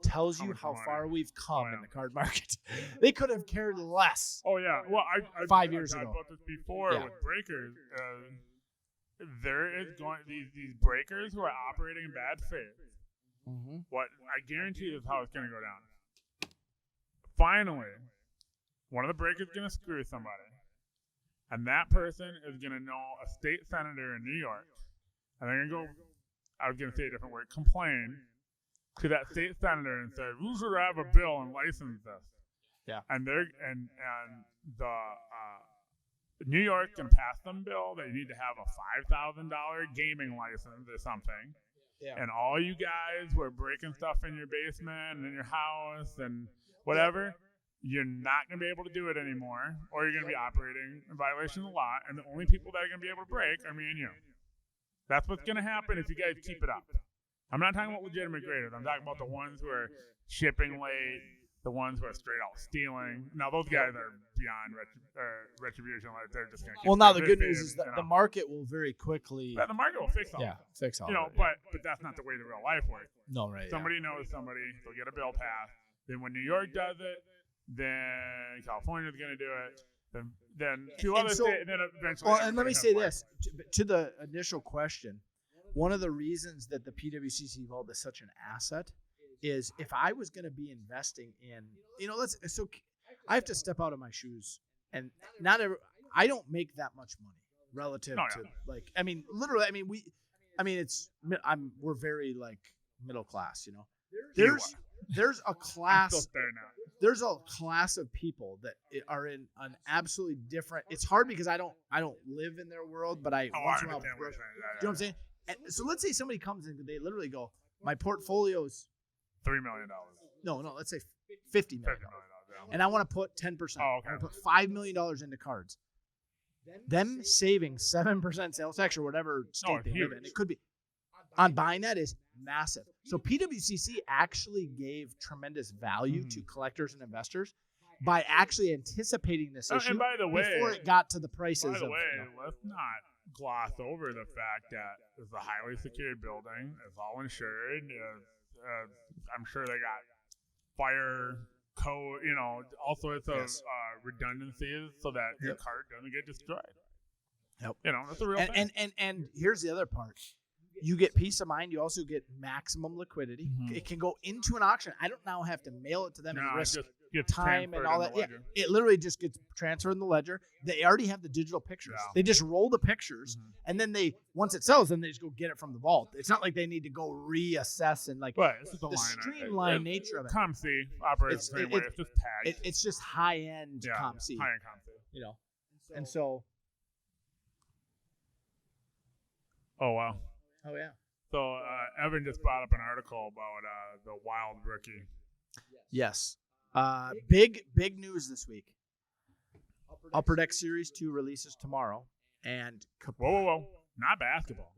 tells you how far we've come in the card market. They could have cared less. Oh yeah. Well, I 5 years talked ago. about this before Yeah. with breakers. There is going these breakers who are operating in bad faith. Mm-hmm. What I guarantee is how it's going to go down. Finally, one of the breakers is going to screw somebody, and that person is going to know a state senator in New York, and they're going to go. I was going to say a different word. Complain to that state senator and say, "We should have a bill and license this." Yeah. And the New York can pass them bill that you need to have a $5,000 gaming license or something. Yeah. And all you guys who are breaking stuff in your basement and in your house and whatever, you're not going to be able to do it anymore, or you're going to be operating in violation of the law, and the only people that are going to be able to break are me and you. That's what's going to happen if you guys keep it up. I'm not talking about legitimate graders. I'm talking about the ones who are shipping late, the ones who are straight out stealing. Now, those guys are beyond retribution. Like, they're just going to keep Well, now the good busy news and, is that you the know. market will very quickly. But the market will fix all Yeah, that. fix all. You know, of it, but that's not the way the real life works. no, right. Somebody knows somebody, they'll get a bill passed. Then when New York does it, then California's going to do it. Then two And other so- states, then eventually. Well, and let me everybody say has this to the initial question. One of the reasons that the PWCC vault is such an asset is if I was going to be investing in, I have to step out of my shoes, and I don't make that much money relative No, to no. like, I mean, literally, we're very like middle class, you know. There's a I'm class. still there now. There's a class of people that are in an absolutely different. It's hard because I don't live in their world, but I Oh, once I in a while. understand what you're brush- saying. Do you know what I'm saying? And so let's say somebody comes in, they literally go, my portfolio's $3 million. no, let's say $50 million, $50 million. and I want to put 10%. Oh, okay. I want to put $5 million into cards. Them saving 7% sales tax or whatever state it's they live in, huge. it could be on buying that is massive. So PWCC actually gave tremendous value to collectors and investors by actually anticipating this issue And by the way, before it got to the prices. By the of, way, you know, let's not gloss over the fact that it's a highly secured building. It's all insured. I'm sure they got fire code, all sorts of Yes. redundancies so that your Yep. card doesn't get destroyed. Yep. That's a real thing. and here's the other part. You get peace of mind. You also get maximum liquidity. Mhm. It can go into an auction. I don't now have to mail it to them and No, it risk just gets time and transferred all in that. the Yeah, ledger. it literally just gets transferred in the ledger. They already have the digital pictures. Yeah. They just roll the pictures, Mhm. and then once it sells, then they just go get it from the vault. It's not like they need to go reassess and like But it's just a the line. streamlined nature of it. ComC operates the same way. It's just tagged. It's just high end yeah, ComC, high-end ComC. And so, Oh, wow. oh yeah, So Evan just brought up an article about the wild rookie. yes. Big news this week. Upper Deck Series 2 releases tomorrow, and Whoa. Not basketball.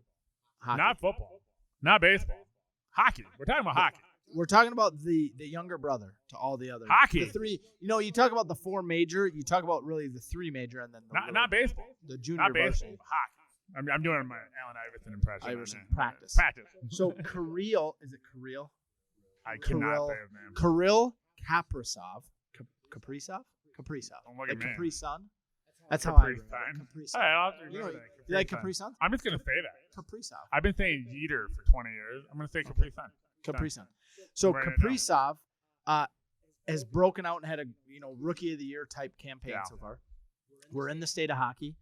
hockey. Not football. Not baseball. Hockey. We're talking about hockey. We're talking about the younger brother to all the other Hockey. The three. You talk about the four major. You talk about really the three major, and then Not baseball. the junior Not baseball. varsity. Hockey. I'm doing my Allen Iverson impression. Iverson, on that. practice. Practice. So Kirill, is it Kirill? I cannot Kirill- say his name. Kirill Kaprizov. Kaprizov? Don't look Like at me. Capri Sun? That's how I read it. Kaprizov. Capri All Sun. right, I'll have to You remember know, that. you like Kaprizov. Capri Sun? I'm just going to say that. Kaprizov. I've been saying Jeter for 20 years. I'm going to say Capri Sun. Capri Sun. So Write it down. Kaprizov has broken out and had a rookie of the year type campaign Yeah. so far. We're in the state of hockey.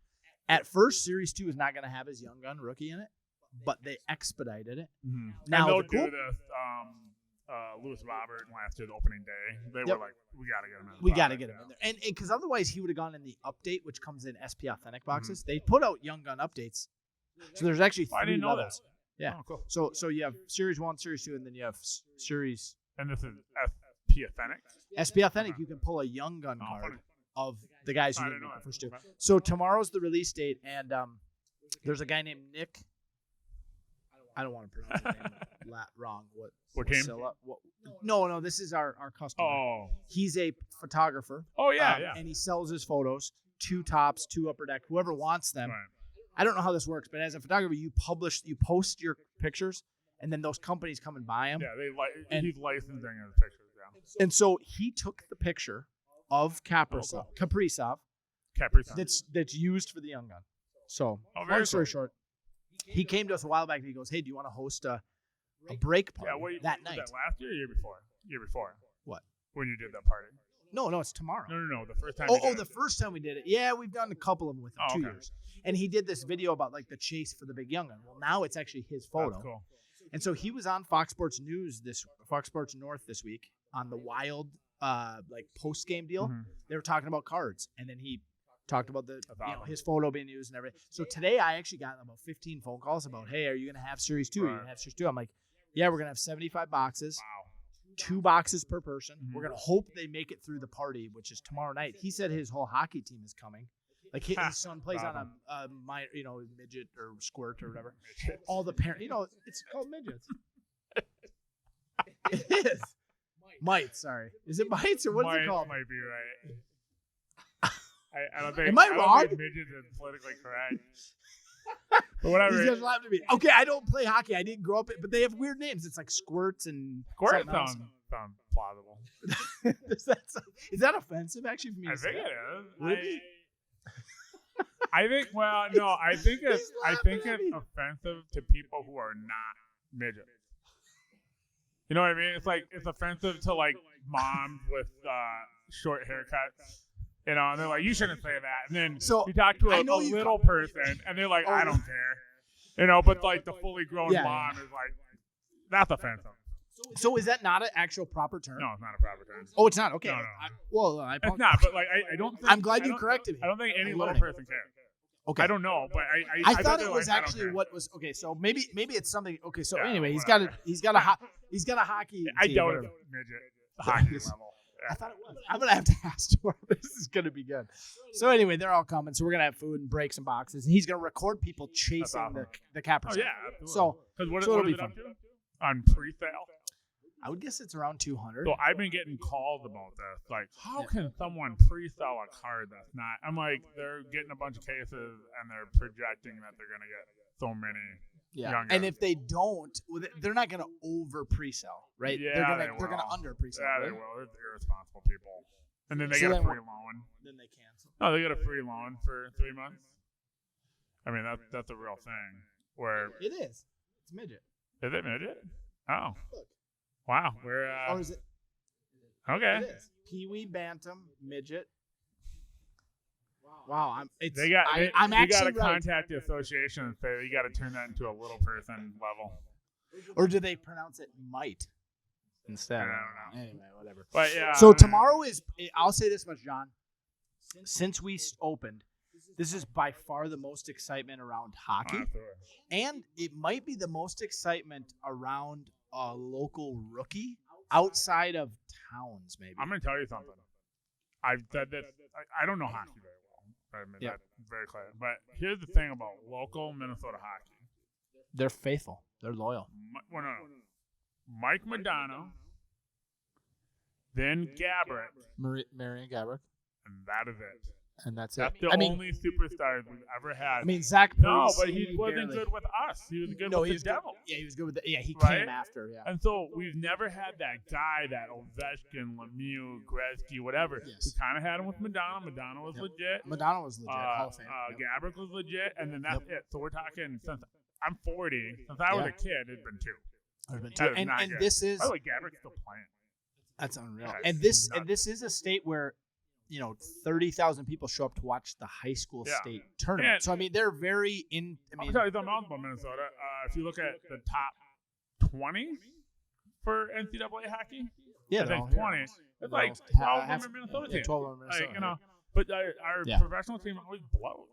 At first, Series 2 is not going to have his young gun rookie in it, but they expedited it. Mm-hmm. Now, and they'll the cool- do this. Lewis Robert last year's opening day. They Yep. were like, we got to get him in. the We got to product, get him yeah. in there. And because otherwise he would have gone in the update, which comes in SP Authentic boxes. Mm-hmm. They put out young gun updates. So there's actually Oh, I three didn't know levels. that. Yeah. Oh, cool. So you have Series 1, Series 2, and then you have Series And this is SP Authentic. SP Authentic. You can pull a young gun Oh, card funny. of the guys who I didn't didn't make know the first that. two. Okay. So tomorrow's the release date, and there's a guy named Nick. I don't want to pronounce his name wrong. What team? No, this is our customer. Oh. He's a photographer. Oh, yeah. And he sells his photos, 2 tops, 2 upper deck, whoever wants them. Right. I don't know how this works, but as a photographer, you post your pictures, and then those companies come and buy them. Yeah, he's licensing his pictures, yeah. And so he took the picture of Kaprizov that's used for the Young Gun. So, long story short, he came to us a while back and he goes, "Hey, do you want to host a break party that night?" Was that last year or year before? Year before. What? When you did that party? No, it's tomorrow. No. The first time. The first time we did it. Yeah, we've done a couple of them with him, 2 years. And he did this video about like the chase for the big Young Gun. Well, now it's actually his photo. That's cool. And so he was on Fox Sports North this week on the Wild like post game deal. Mm-hmm. They were talking about cards, and then he talked about his photo being used and everything. So today I actually got about 15 phone calls about, "Hey, are you going to have Series 2? Are you going to have Series 2? I'm like, "Yeah, we're going to have 75 boxes. Wow. 2 boxes per person. Mm-hmm. We're going to hope they make it through the party, which is tomorrow night." He said his whole hockey team is coming. Like his son plays on a midget or squirt or whatever. All the parents, it's called midgets. It is. Mites, sorry. Is it mites or what is it called? Might be right. I don't think. Am I wrong? Think midget is politically correct. But whatever. These guys are laughing at me. Okay, I don't play hockey. I didn't grow up, but they have weird names. It's like squirts and Squirt sounds plausible. Is that offensive actually for me? I think it is. Really? I think. Well, no. I think it's offensive to people who are not midgets. You know what I mean? It's like it's offensive to like moms with short haircuts. And they're like, "You shouldn't say that." And then you talk to a little person, and they're like, "I don't care." But like the fully grown mom is like, "That's offensive." So is that not an actual proper term? No, it's not a proper term. Oh, it's not? Okay. No. It's not, but like I don't think. I'm glad you corrected me. I don't think any little person cares. Okay. I don't know, but I thought it was actually what was okay. So maybe it's something. Okay. So anyway, he's got a hockey. I team, doubt it's midget hockey level. I thought it was. I'm gonna have to ask tomorrow. This is gonna be good. So anyway, they're all coming. So we're gonna have food and breaks and boxes, and he's gonna record people chasing the Kaprizov. Oh yeah, absolutely. So what it'll be is it fun. up to? On pre-sale. I would guess it's around 200. So I've been getting calls about this. Like, how can someone pre-sell a card that's not? I'm like, they're getting a bunch of cases and they're projecting that they're gonna get so many. Yeah, and if they don't, they're not going to over pre-sell, right? Yeah, they're going to under pre-sell. Yeah, right? they will. They're irresponsible people. And then they get a free loan. Then they cancel. No, they get a free loan for 3 months. I mean, that's a real thing. Where it is. It's midget. Is it midget? Oh. Look. Wow. We're. Or is it? Okay. It is. Pee-wee, bantam, midget. Wow, I'm actually got to right. contact the association and say you got to turn that into a little person level. Or do they pronounce it might instead? I don't know. Anyway, whatever. But yeah. So tomorrow is. I'll say this much, John. Since we opened, this is by far the most excitement around hockey, and it might be the most excitement around a local rookie outside of towns. Maybe I'm gonna tell you something. I've said this. I don't know hockey very well. I mean, that's very clear. But here's the thing about local Minnesota hockey. They're faithful. They're loyal. No. Mike Madonna, then Gabrick. Marian Gabrick. And that is it. And that's the it. only superstars we've ever had. I mean, Zach. No, but he wasn't good with us. He was good with the Devils. Yeah, he was good with the. Yeah, he right? came after. Yeah. And so we've never had that guy, that Ovechkin, Lemieux, Gretzky, whatever. Yes. We kind of had him with Madonna. Madonna was legit. Madonna was legit. Hall of Fame. Gabrick was legit, and then that's it. So we're talking since I'm 40. Since I was a kid, it's been 2. There's been 2. And this is. By the way, Gabrick's still playing. That's unreal. Yeah, and this is a state where. 30,000 people show up to watch the high school state tournament. And so, I mean, they're very I'll tell you something else about Minnesota. If you look at the top 20 for NCAA hockey, I think 20. It's like 12 of them are Minnesota teams. 12 of them are Minnesota. But our professional team always blows.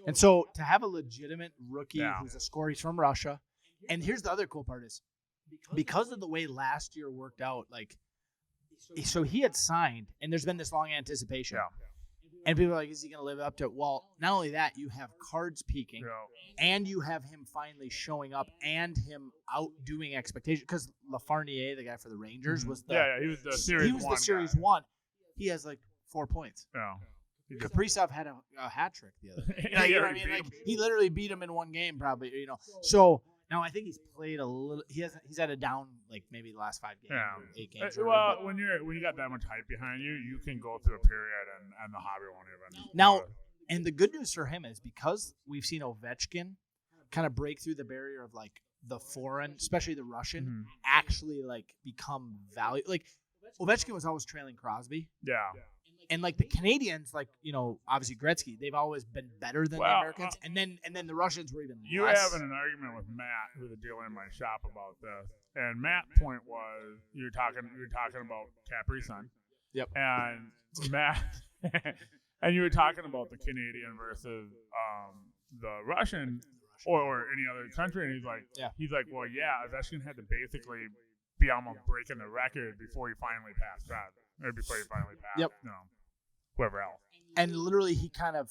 And so, to have a legitimate rookie who's a scorer, he's from Russia. And here's the other cool part is, because of the way last year worked out, like, so he had signed, and there's been this long anticipation. Yeah. And people are like, is he going to live up to it? Well, not only that, you have cards peaking, and you have him finally showing up and him outdoing expectations. Because Lafarniere, the guy for the Rangers, was he was the Series 1. He has like 4 points. Yeah. Kaprizov had a hat trick the other day. Yeah, you know what I mean? Like, he literally beat him in one game, probably. You know, so now I think he's played a little. He's had a down like maybe the last 5 games, or 8 games. Well, when you got that much hype behind you, you can go through a period and the hobby won't even. Now, and the good news for him is because we've seen Ovechkin kind of break through the barrier of like the foreign, especially the Russian, actually like become value. Like Ovechkin was always trailing Crosby. Yeah. And like the Canadians, like, you know, obviously Gretzky, they've always been better than the Americans, and then the Russians were even you less. having an argument with Matt, who's a dealer in my shop, about this, and Matt's point was you were talking about Capri-Sun. Yep. And Matt, and you were talking about the Canadian versus the Russian or any other country, and he's like, well, yeah, Ovechkin had to basically be almost breaking the record before he finally passed Crosby, or before he finally passed, whoever else. And literally, he kind of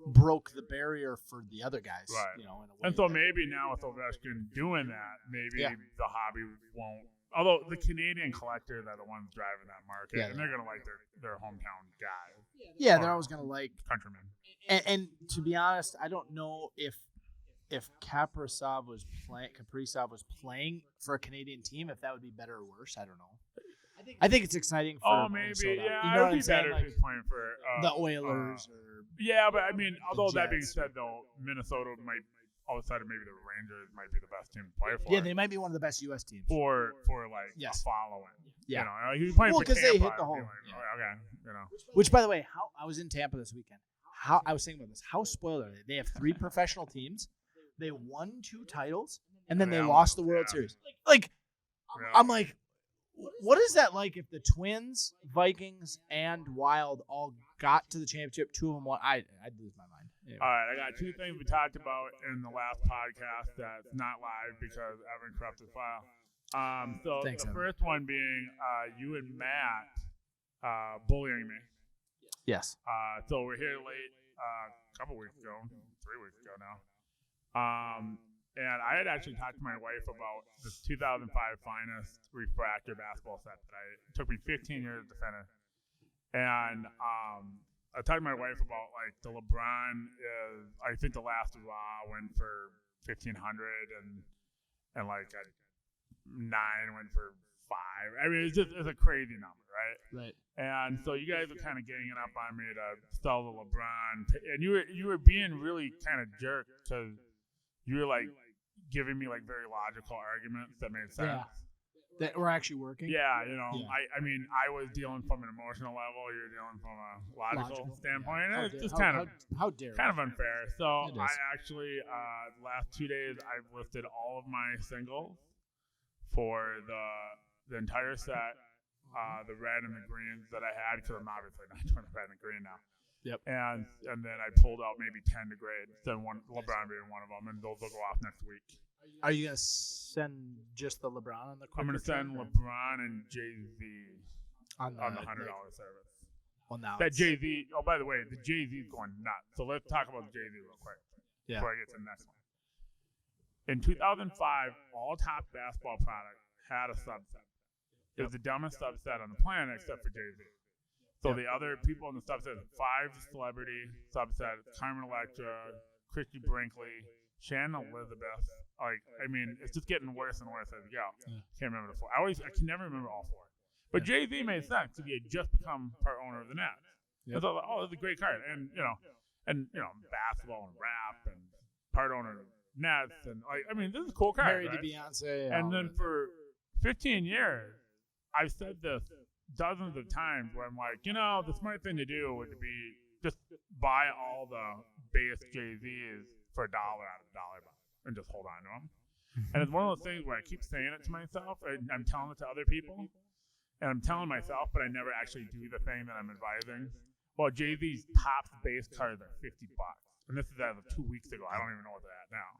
broke the barrier for the other guys, right? You know, in a way. And so maybe now with Ovechkin doing that, maybe the hobby won't. Although the Canadian collectors are the ones driving that market, and they're gonna like their hometown guy. Yeah, they're always gonna like countrymen. And to be honest, I don't know if Kaprizov was playing for a Canadian team, if that would be better or worse. I don't know. I think it's exciting for maybe, Minnesota. yeah. You know it would be better like, if he's playing for the Oilers or yeah, but I mean, although that being Jets. said, though, Minnesota might all of a sudden maybe the Rangers might be the best team to play for. Yeah, they might be one of the best U.S. teams for like a following. Yeah, you know, he was playing for Tampa. Because they hit the hole. Okay, you know. Which, by the way, how I was in Tampa this weekend. I was thinking about this. How spoiled are they? They have 3 professional teams. They won 2 titles, and then they lost the World Series. Like, I'm like, what is that like if the Twins, Vikings, and Wild all got to the championship, 2 of them won? I'd lose my mind. Anyway. All right, I got 2 things we talked about in the last podcast that's not live because Evan corrupted the file. So Thanks, the Evan. first one being you and Matt bullying me. Yes. So we're here late a couple weeks ago, 3 weeks ago now. And I had actually talked to my wife about this 2005 finest refractor basketball set that it took me 15 years to finish. And I talked to my wife about like the LeBron is, I think the last raw went for 1,500 and like a 9 went for 5. I mean, it's a crazy number, right? Right. And so you guys were kind of ganging up on me to sell the LeBron, and you were being really kind of jerk because you were like giving me like very logical arguments that made sense. Yeah. That were actually working. Yeah, you know, I mean, I was dealing from an emotional level. You're dealing from a logical standpoint. Yeah. It's just kind of unfair. So It is. I actually the last 2 days I've listed all of my singles for the entire set, the red and the greens that I had because I'm obviously not doing the red and the green now. Yep. And then I pulled out maybe 10 to grade, then LeBron being one of them, and those will go off next week. Are you gonna send just the LeBron on the? I'm gonna send LeBron and Jay-Z on the $100 service. Well, now that Jay-Z. Oh, by the way, the Jay-Z is going nuts. So let's talk about the Jay-Z real quick before I get to the next one. In 2005, all top basketball products had a subset. It was the dumbest subset on the planet except for Jay-Z. So the other people in the subset, 5 celebrity subset, Carmen Electra, Christy Brinkley, Shannon Elizabeth. Like, I mean, it's just getting worse and worse as we go. Can't remember the 4. I can never remember all 4. But Jay-Z made sense because he had just become part owner of the Nets. Yep. So I thought, oh, that's a great card. And you know, basketball and rap and part owner of Nets and like, I mean, this is a cool card. Married right? to Beyonce. And then for 15 years, I've said this dozens of times where I'm like, you know, the smart thing to do would be just buy all the base Jay-Z's for $1 out of $1 and just hold on to them. And it's one of those things where I keep saying it to myself, and I'm telling it to other people, and I'm telling myself, but I never actually do the thing that I'm advising. Well, Jay-Z's top base cards are $50, and this is as of 2 weeks ago. I don't even know what they're at now,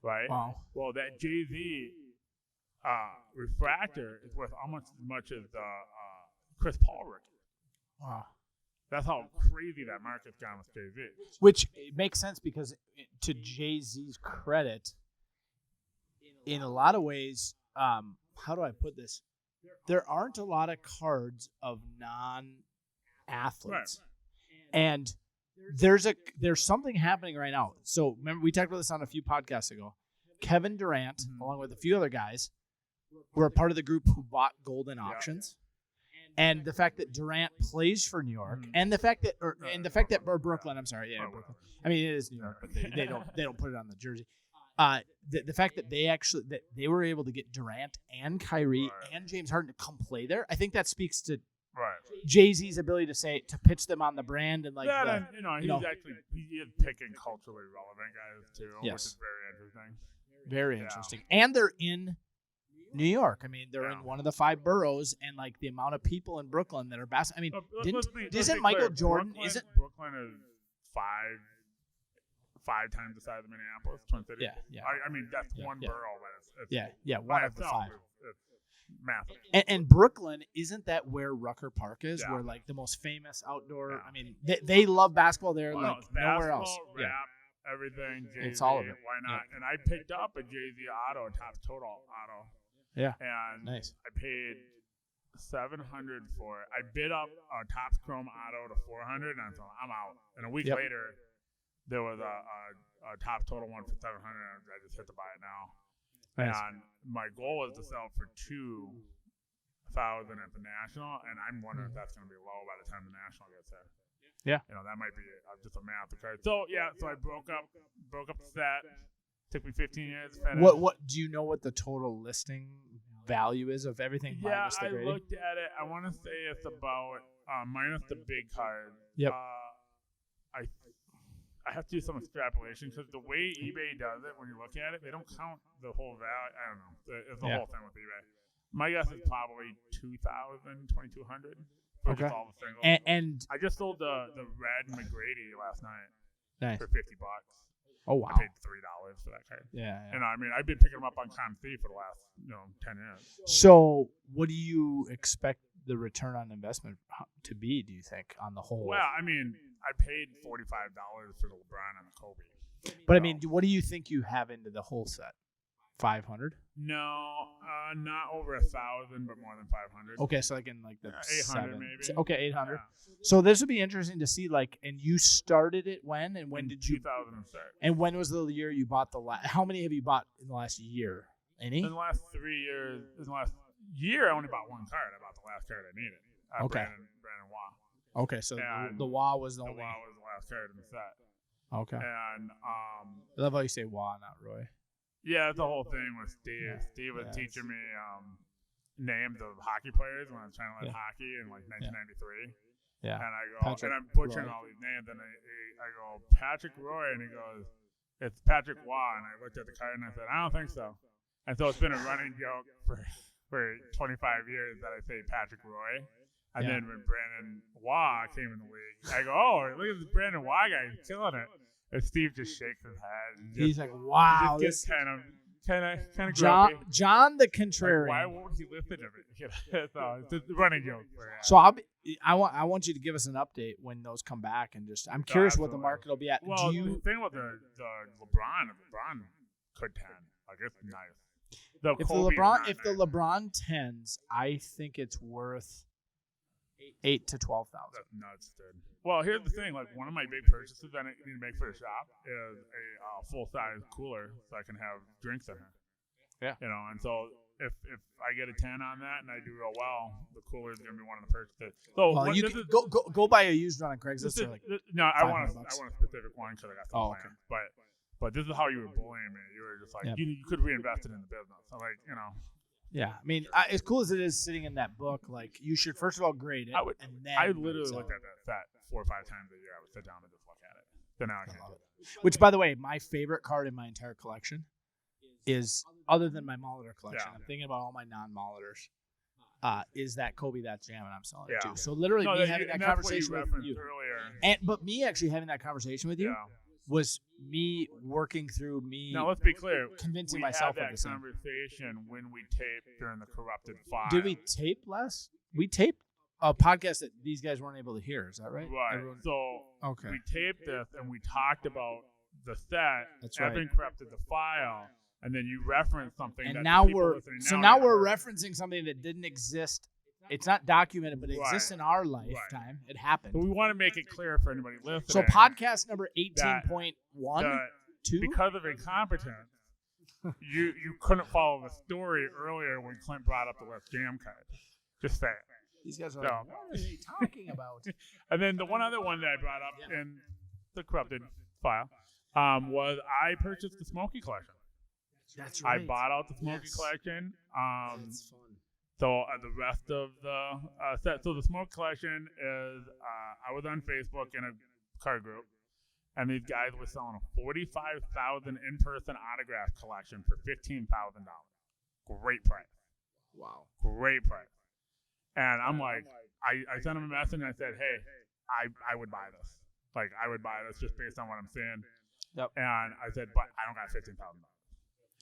right? Wow. Well, that Jay-Z refractor is worth almost as much as the Chris Paul rookie. Wow. That's how crazy that market's gone with Jay-Z. Which makes sense because, to Jay-Z's credit, in a lot of ways, how do I put this? There aren't a lot of cards of non-athletes. Right. And there's something happening right now. So remember, we talked about this on a few podcasts ago. Kevin Durant, along with a few other guys, were a part of the group who bought Golden Auctions. And the fact that Durant plays for New York, and the fact that Brooklyn. I'm sorry, Brooklyn. I mean, it is New York, but they don't put it on the jersey. The fact that they were able to get Durant and Kyrie and James Harden to come play there, I think that speaks to Jay-Z's ability to pitch them on the brand and he is picking culturally relevant guys too, which is very interesting. Very interesting, and they're in New York. I mean, they're in one of the 5 boroughs, and like the amount of people in Brooklyn that are isn't Michael Jordan? Brooklyn is five times the size of Minneapolis, Twin Cities. Yeah. I mean, that's one borough, but it's one of the 5. It's massive. And Brooklyn, isn't that where Rucker Park is? Where like the most famous outdoor. I mean, they love basketball there, like nowhere else. Rap, everything. Jay-Z, it's all of it. Why not? And I picked up a Jay-Z auto, top total auto. Yeah. And nice. I paid $700 for it. I bid up a Topps Chrome auto to $400, and I thought, I'm out. And a week later, there was a top total one for $700. And I just hit to buy it now. Nice. And my goal was to sell for $2,000 at the National, and I'm wondering if that's going to be low by the time the National gets there. Yeah. That might be just a math card. So I broke up the set. Took me 15 years to finish. What do you know what the total listing value is of everything minus the grading? I looked at it. I want to say it's about minus the big card. Yep. I have to do some extrapolation because the way eBay does it, when you look at it, they don't count the whole value. I don't know. It's the whole thing with eBay. My guess is probably 2,000, 2,200 for just all the singles. And I just sold the red McGrady last night for $50. Oh wow! I paid $3 for that card. Yeah. And I mean, I've been picking them up on ComC for the last 10 years. So, what do you expect the return on investment to be? Do you think on the whole? Well, I mean, I paid $45 for the LeBron and the Kobe. But I mean, what do you think you have into the whole set? 500? No, not over 1,000, but more than 500. Okay, so like in like the 800 maybe. Okay, 800. Yeah. So this would be interesting to see. Like, and you started it when? And when did you? 2006. And when was the year you bought the last? How many have you bought in the last year? Any? In the last 3 years. In the last year, I only bought one card. I bought the last card I needed. Brandon Waugh. Okay, so the Waugh was the only. The Waugh was the last card in the set. Okay. And I love how you say Waugh, not Roy. Yeah, it's the whole thing with Steve. Yeah. Steve was teaching me names of hockey players when I was trying to learn hockey in like 1993. Yeah. And I go, Patrick and I'm butchering all these names, and I go, Patrick Roy, and he goes, it's Patrick Waugh, and I looked at the card and I said, I don't think so. And so it's been a running joke for 25 years that I say Patrick Roy. And then when Brandon Waugh came in the league, I go, oh, look at this Brandon Waugh guy, he's killing it. And Steve just shakes his head. He's like, wow. He just gets kind of grumpy. John the Contrarian. Like, why won't he listen to me? So it's just a running joke. So I want you to give us an update when those come back, and just I'm curious what the market will be at. Well, the thing about the LeBron could 10. Like, it's nice. If the LeBron 10s, I think it's worth $8,000 to $12,000. That's nuts, dude. Well, here's the thing. Like, one of my big purchases that I need to make for the shop is a full-size cooler so I can have drinks in it. Yeah. And so if I get a 10 on that and I do real well, the cooler is going to be one of the purchases. So you can go buy a used one on Craigslist. I want a specific one because I got some plans. Okay. But this is how you were bullying me. You were just like, you could reinvest it in the business. So like, Yeah, I mean, as cool as it is sitting in that book, like you should first of all grade it. I literally looked at that 4 or 5 times a year. I would sit down and just look at it. So now I can't do it. Which, by the way, my favorite card in my entire collection is, other than my Molitor collection, I'm thinking about all my non-Molitors, is that Kobe That's Jam, and I'm selling it too. So literally, me having that conversation with you, but me actually having that conversation with you was me working through me. Now let's be clear, convincing myself of the same. conversation when we taped during the corrupted file. Did we tape less? We taped a podcast that these guys weren't able to hear. Is that right? Right. So Okay. we taped this and we talked about the set. That's right. Evan corrupted the file, and then you referenced something. And that now the people we're listening now never we're heard. referencing something that didn't exist. It's not documented, but it exists in our lifetime. Right. It happened. But we want to make it clear for anybody listening. So podcast number 18.1, 2. Because of incompetence, you couldn't follow the story earlier when Clint brought up the Let's Jam card. Just saying. These guys are So- like, what are they talking about? And then the one other one that I brought up in the corrupted file was I purchased the Smokey collection. That's right. I bought out the Smokey Yes. collection. That's fun. So the rest of the set. So the Smoke collection is I was on Facebook in a card group, and these guys were selling a 45,000 in-person autograph collection for $15,000. Great price. Wow. Great price. And I'm like, I sent him a message and I said, hey, I would buy this. Like, I would buy this just based on what I'm seeing. Yep. And I said, but I don't got $15,000.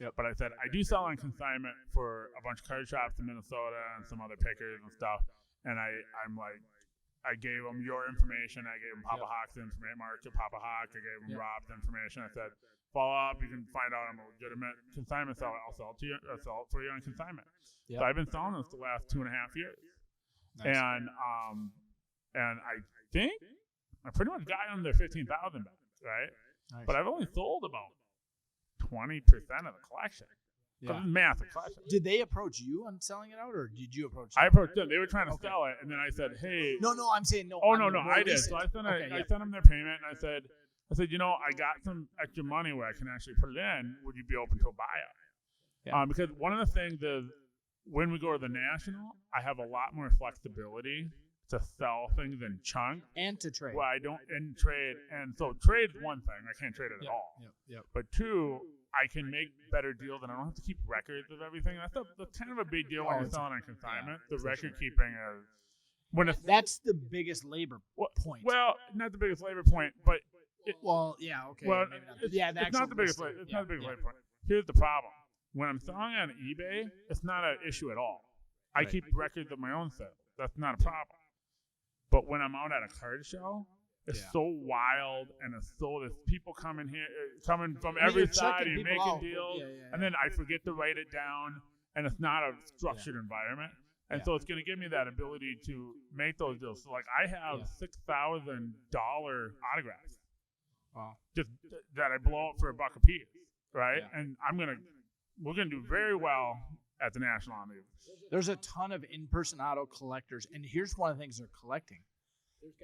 Yep. But I said, I do sell on consignment for a bunch of card shops in Minnesota and some other pickers and stuff. And I'm like, I gave them your information. I gave them Papa Hawk's information, Mark at Papa Hawk. I gave them Rob's information. I said, follow up. You can find out I'm a legitimate consignment seller. I'll sell it to you. I'll sell it for you on consignment. Yep. So I've been selling this the last 2.5 years. Nice. And I think I pretty much got them their $15,000 back, right? Nice. But I've only sold about 20% of the collection. Yeah. It's a massive collection. Did they approach you on selling it out, or did you approach them? I approached them. They were trying to sell it, and then I said, "Hey." No, I'm saying no. Oh on no, the no, I did. recent- So I sent Okay, them their payment, and I said, you know, I got some extra money where I can actually put it in. Would you be open to a buyout? Yeah. Because one of the things is when we go to the national, I have a lot more flexibility to sell things in chunks. and to trade. Well, I don't in trade, and so trade is one thing. I can't trade it at all. Yep. But two, I can make better deals, and I don't have to keep records of everything. That's kind of a big deal when you're selling on consignment. The record keeping is when it's That's the biggest labor point. well, not the biggest labor point, but Well, yeah, okay. well, maybe not. it's, Yeah, it's not the biggest. It's not the biggest yeah. labor point. Here's the problem: when I'm selling on eBay, it's not an issue at all. I Right. keep records of my own sales. That's not a problem. But when I'm out at a card show, it's so wild, and it's so there's people coming here, coming from every you're side. checking You're people making out. deals, Yeah. and then I forget to write it down, and it's not a structured environment. And so it's going to give me that ability to make those deals. So like I have $6,000 autographs, Wow. just that I blow up for $1 a piece, right? Yeah. And we're gonna do very well at the national on these. There's a ton of in-person auto collectors, and here's one of the things they're collecting.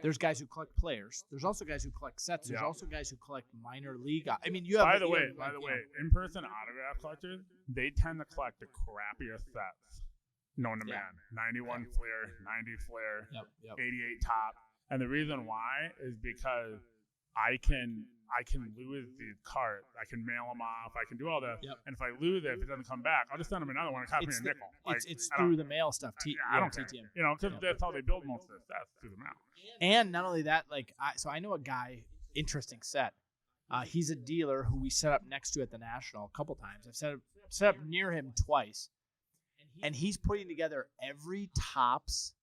There's guys who collect players. There's also guys who collect sets. There's Yeah. also guys who collect minor league. I mean, you have. By the you way, have, like, you know, in-person autograph collectors, they tend to collect the crappiest sets known to man. 91 Flair, 90 Flair, Yep. 88 top. And the reason why is because I can lose these cards. I can mail them off. I can do all this. Yep. And if I lose it, if it doesn't come back, I'll just send them another one and copy me a nickel. It's I don't- through the mail stuff. I don't care. TTM. You know, because that's how they build most of the sets, through the mail. And not only that, like, I know a guy, interesting set. He's a dealer who we set up next to at the National a couple times. I've set up near him twice. And he's putting together every Topps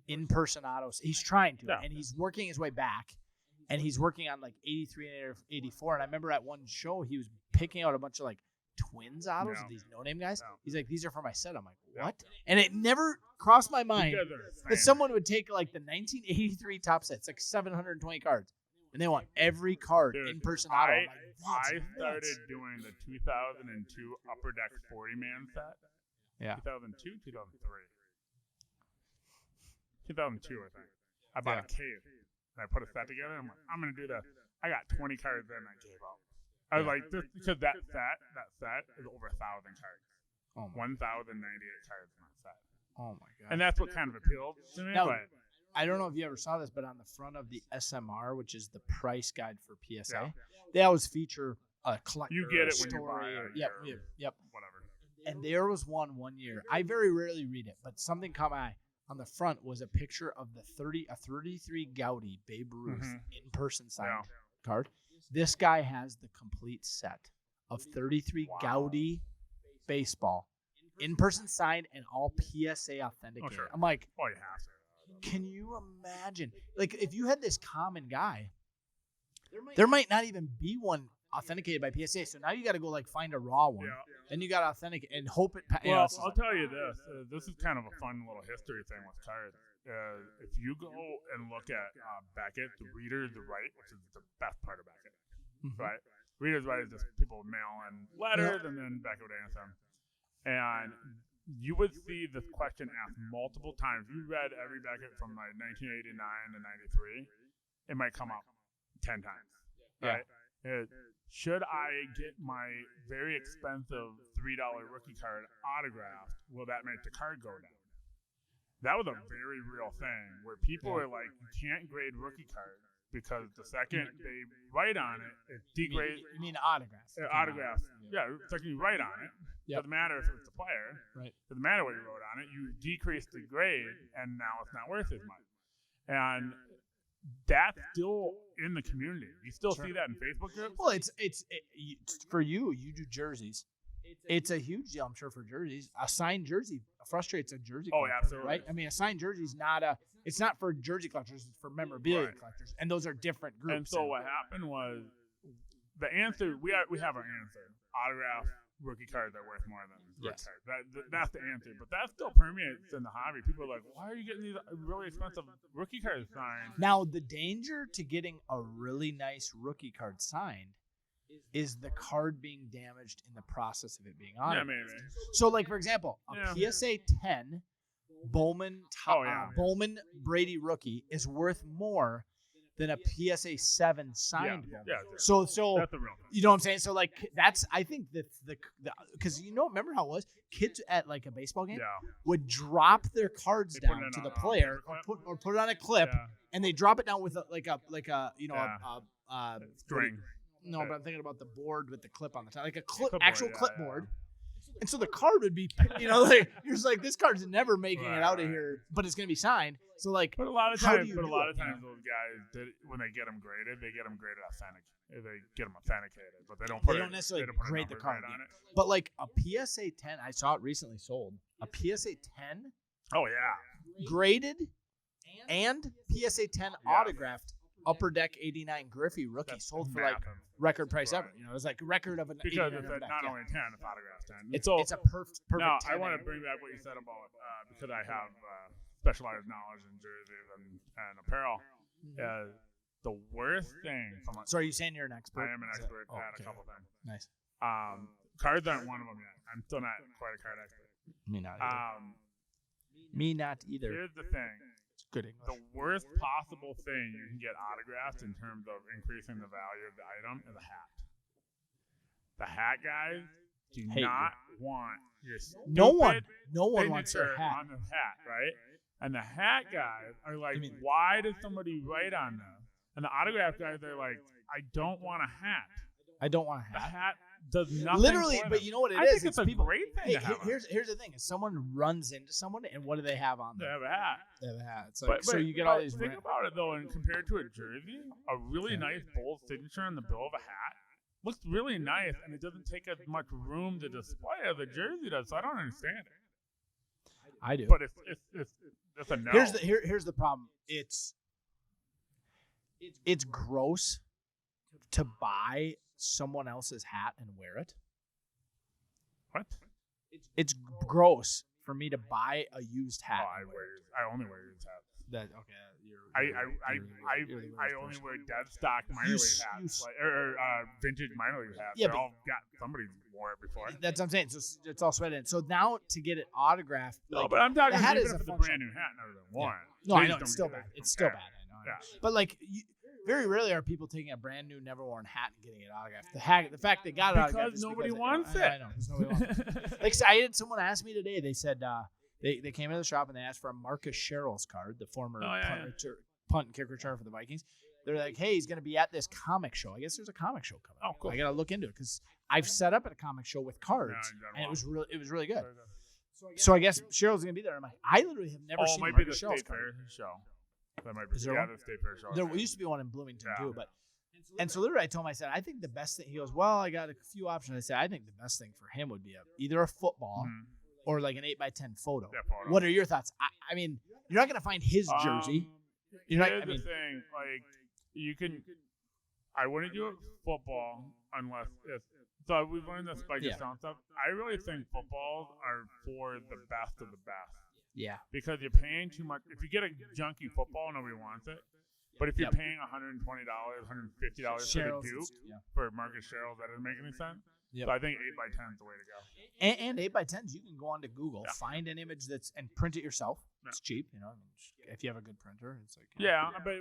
in-person autos. He's trying to, Yeah. and he's working his way back. And he's working on like 83 and 84. And I remember at one show, he was picking out a bunch of like Twins autos, Yeah. these no-name guys. Yeah. He's like, these are for my set. I'm like, Yeah. what? And it never crossed my mind You guys are that insane. someone would take like the 1983 top sets, like 720 cards, and they want every card Dude, in person auto. I'm like, I that's started nuts. doing the 2002 Upper Deck 40-man set. Yeah. 2002, 2003. 2002, I think. I bought a case, and I put a set together, and I'm like, I'm going to do that. I got 20 cards in, and I gave up. I was like, just because that set is over 1,000 cards. Oh my, 1,098 cards in that set. oh my god. And that's what kind of appealed to me. Now, But I don't know if you ever saw this, but on the front of the SMR, which is the price guide for PSA, Yeah. they always feature a collector. you get or it when you buy story it. or- Yep. Whatever. And there was one year. I very rarely read it, but something caught my eye. On the front was a picture of a 33 Gaudy Babe Ruth in-person signed card. This guy has the complete set of 33 Gaudy baseball, in-person signed and all PSA authenticated. Oh, sure. I'm like, Oh, you have to. can you imagine? Like, if you had this common guy, there might not even be one authenticated by PSA. So now you got to go like find a raw one. Yeah. Then you got to authenticate and hope it. Well, I'll tell you this. This is kind of a fun little history thing with cards. If you go and look at Beckett, the reader, the right, which is the best part of Beckett, right? Reader's right is just people mail in letters and then Beckett would answer them. And you would see this question asked multiple times. You read every Beckett from like 1989 to 93, it might come up 10 times, right? Should I get my very expensive $3 rookie card autographed? Will that make the card go down? That was a very real thing where people are like, you can't grade rookie cards because the second they write on it, it degrades. You mean autographs? Autographs. Yeah, the second you write on it, doesn't matter if it's the player. Right. Doesn't matter what you wrote on it. You decrease the grade, and now it's not worth as much. And that's still in the community. You still see that in Facebook groups. Well, it's for you. You do jerseys. It's a huge deal, I'm sure, for jerseys. A signed jersey frustrates a jersey collector, absolutely. Right? I mean, a signed jersey is it's not for jersey collectors, it's for memorabilia collectors. And those are different groups. And so what happened was the answer, we have our answer. Autograph rookie cards are worth more than rookie cards. That's the answer. But that still permeates in the hobby. People are like, why are you getting these really expensive rookie cards signed? Now, the danger to getting a really nice rookie card signed is the card being damaged in the process of it being on. Yeah, maybe. So, like, for example, a PSA 10 Bowman Brady rookie is worth more than a PSA 7 signed Bowman. Yeah, so that's the real thing. You know what I'm saying? So, like, I think because remember how it was? Kids at like a baseball game would drop their cards down to the player or put it on a clip, and they drop it down with a string. No, but I'm thinking about the board with the clip on the top, like a actual clipboard. And so the card would be, like you're just like, this card's never making it out of here, but it's gonna be signed. So like, but a lot of times those guys, when they get them graded, they get them graded authentic. They get them authenticated, but they don't necessarily grade the card on it. But like a PSA 10, I saw it recently sold. A PSA 10. Oh yeah. Graded and PSA 10 autographed. Upper Deck 89 Griffey rookie sold for like record price ever. It was like record of an because it's not only 10, it's autographed 10. It's a perfect. Now 10 I want to bring back what you said about because I have specialized knowledge in jerseys and apparel. The worst thing from so are you saying you're an expert? I am an expert at a couple things. Nice. Cards aren't one of them yet. I'm still not quite a card expert. Me not either. Me not either. Here's the thing. Good English. The worst possible thing you can get autographed in terms of increasing the value of the item is a hat. The hat guys do not want your no one wants their hat on the hat, right? And the hat guys are like, why did somebody write on them? And the autograph guys are like, I don't want a hat. I don't want a hat. The hat does nothing. Literally, for but them. you know what it I is? think it's a people, great thing to have. Here's the thing: is someone runs into someone, and what do they have on them? They have a hat. They have a hat. It's like, so you get all these. Think about it though, and compared to a jersey, a really nice bold signature on the bill of a hat looks really nice, and it doesn't take as much room to display as a jersey does. So I don't understand it. I do. But it's a no. Here's the problem. It's gross to buy someone else's hat and wear it. What? It's gross for me to buy a used hat. I only wear used hats. I only wear dead stock minor league hats, or vintage minor league hats. Yeah, somebody wore it before. That's what I'm saying. So it's all sweated in. So now to get it autographed, no, but I'm talking the hat even is if it's a brand new hat, never been worn. No, I know it's still bad. It's still bad. I know. Yeah. But like, very rarely are people taking a brand new, never worn hat and getting it autographed. The fact they got it autographed because nobody wants it. I know. Nobody wants it. Like, I had someone ask me today. They said they came into the shop and they asked for a Marcus Sherrill's card, the former punt and kick returner for the Vikings. They're like, hey, he's going to be at this comic show. I guess there's a comic show coming. Oh, cool. I got to look into it because I've set up at a comic show with cards, and it was really good. So I guess Sherrill's going to be there. I'm like, I literally have never seen Marcus Sherrill's card. Show. That might be the State Fair show. There used to be one in Bloomington too, and so literally I told him, I said, I think the best thing. He goes, well, I got a few options. I said, I think the best thing for him would be either a football or like an 8x10 photo. What are your thoughts? I mean, You're not gonna find his jersey. You're not. Here's I mean, the thing, like you can. I wouldn't do it football unless it's. So we've learned this by just selling stuff. I really think footballs are for the best of the best. Yeah. Because you're paying too much. If you get a junky football, nobody wants it. But if you're paying $120, $150 for the Duke for Marcus Sherrill, that doesn't make any sense. So I think 8x10 is the way to go. And 8x10s, you can go onto Google, find an image and print it yourself. It's cheap, you know. I mean, if you have a good printer, it's like but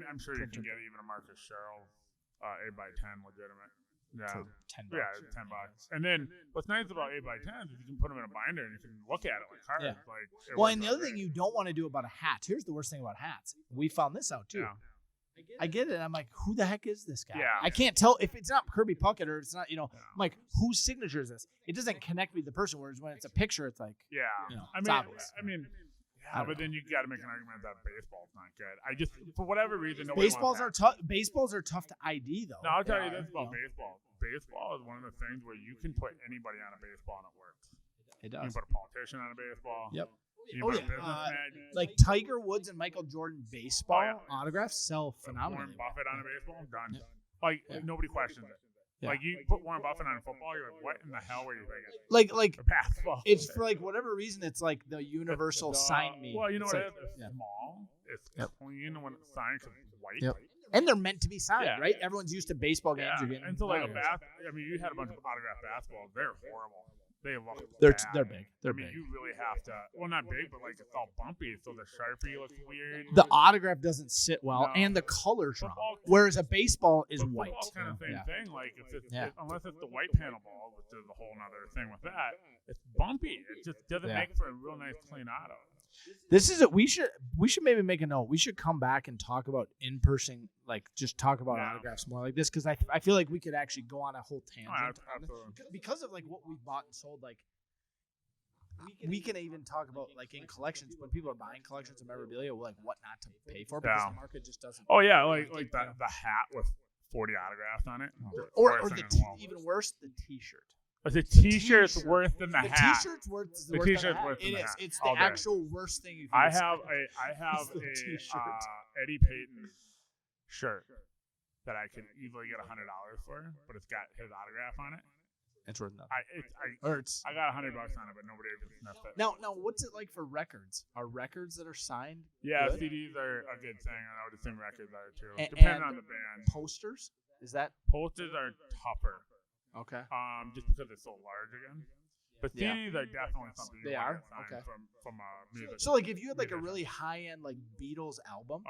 I'm sure you can get even a Marcus Sherrill 8x10 legitimate. Yeah, for $10. Yeah, $10. And then what's nice about 8x10s is you can put them in a binder and you can look at it like cards. Yeah. Like, and the other thing you don't want to do about a hat. Here's the worst thing about hats. We found this out too. Yeah. I get it. I'm like, who the heck is this guy? Yeah. I can't tell if it's not Kirby Puckett or it's not, I'm like, whose signature is this? It doesn't connect with the person. Whereas when it's a picture, it's like, it's obvious. But then you got to make an argument that baseball's not good. I just, for whatever reason, nobody baseballs are tough. Baseballs are tough to ID though. No, I'll tell you this about baseball. Baseball is one of the things where you can put anybody on a baseball and it works. It You does. can put a politician on a baseball. Yep. You can put a businessman. Like Tiger Woods and Michael Jordan baseball autographs sell phenomenally. Warren Buffett on a baseball, done. Like nobody questions it. Yeah. Like you put Warren Buffett on a football, you're like, what in the hell were you thinking? Like Or basketball. it's for like whatever reason. It's like the universal sign me. Well, you know It's what like, it is? It's small. It's clean when it's signed because it's white. Yep. And they're meant to be signed, right? Everyone's used to baseball games. Yeah. You're getting And so like you had a bunch of autographed basketballs. They're horrible. They look they're bad. big. They're big. You really have to. Well, not big, but like it's all bumpy, so the Sharpie looks weird. The autograph doesn't sit well, and the color's wrong. Whereas a baseball is white. Football's kind of same thing. Like if it's unless it's the white panel ball, which is a whole other thing with that, it's bumpy. It just doesn't make for a real nice clean auto. This is it. We should maybe make a note. We should come back and talk about in person, like just talk about autographs more like this, because I feel like we could actually go on a whole tangent because of like what we bought and sold. Like we can even talk about like in collections when people are buying collections of memorabilia, like what not to pay for because the market just doesn't. Oh yeah, like the hat with 40 autographs on it, or even worse, the T-shirt. But the T-shirt's worse than the hat. T-shirt's worse. The T-shirt's worse than the hat. It's the actual worst thing you can. I have a Eddie Payton shirt that I could easily get $100 for, but it's got his autograph on it. It's worth nothing. I got $100 on it, but nobody ever sniffed it. Now, what's it like for records? Are records that are signed? Yeah, good? CDs are a good thing, and I would assume records are too, and depending on the band. Posters? Is that posters are tougher? Okay. Just because it's so large again. But CDs are definitely something you want to sign from music. So like if you had like a really high end like Beatles album,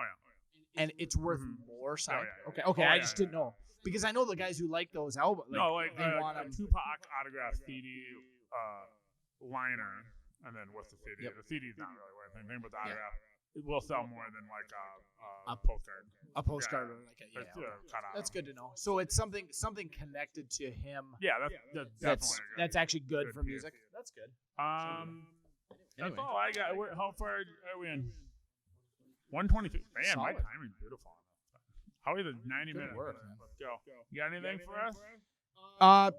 and it's worth more signed. Okay. I just didn't know because I know the guys who like those albums. Like, they want a Tupac autograph CD liner, and then what's the CD? The CD's not really worth anything, but the autograph it will sell more than like a postcard. A postcard, that's good to know. So it's something connected to him. Yeah, that's definitely that's actually good for music. That's good. That's all I got. How far are we in? 122. Man, my timing's beautiful. How are the 90 minutes? Work, Let's go. You got anything for us?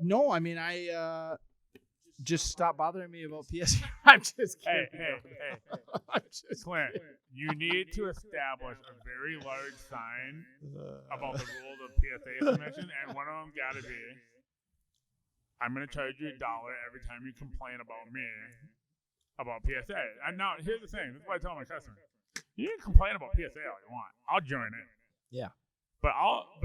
No. I mean, I just stop bothering me about PSA. I'm just kidding. Hey. Clint, you need to establish a very large sign about the rules of PSA submission, and one of them got to be, I'm going to charge you $1 every time you complain about me about PSA. And now, here's the thing. This is what I tell my customers. You can complain about PSA all you want. I'll join in. Yeah. But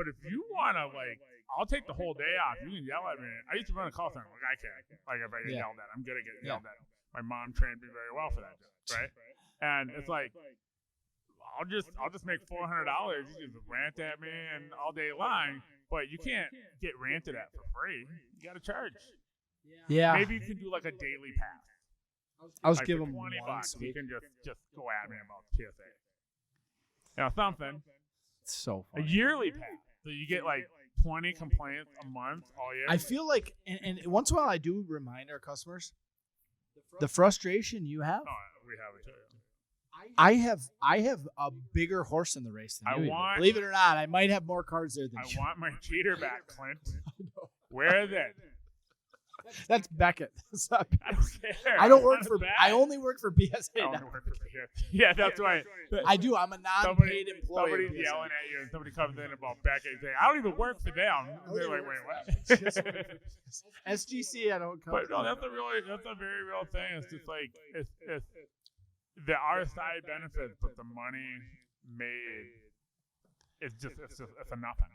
if you want to, like, I'll take the whole day off. You can yell at me. I used to run a call center. Like, I can't. Like, if I get yelled at, I'm good at getting yelled at. My mom trained me very well for that, right? And it's like, I'll just make $400. You can rant at me and all day long, but you can't get ranted at for free. You got to charge. Yeah. Maybe you can do like a daily pass. I was giving $20. $1. You can just go at me about PSA. Something. So funny. A yearly pass. So you get like 20 complaints a month all year. I feel like, and once in a while, I do remind our customers, the frustration you have. Oh, we have it too. I have a bigger horse in the race than you. Believe it or not, I might have more cards there than you. I want my cheater back, Clint. Where is it? That's Beckett. I don't care. I don't work That's for. bad. I only work for PSA. I now. don't work for PSA. Yeah, that's right. I do. I'm a non-paid employee. Somebody's of PSA. yelling at you, and somebody comes in about Beckett saying, "I don't even work for them." And they're like, "Wait, what?" SGC, I don't come. But no, that's a very real thing. It's just like it's there are side benefits, but the money made it's a nothing.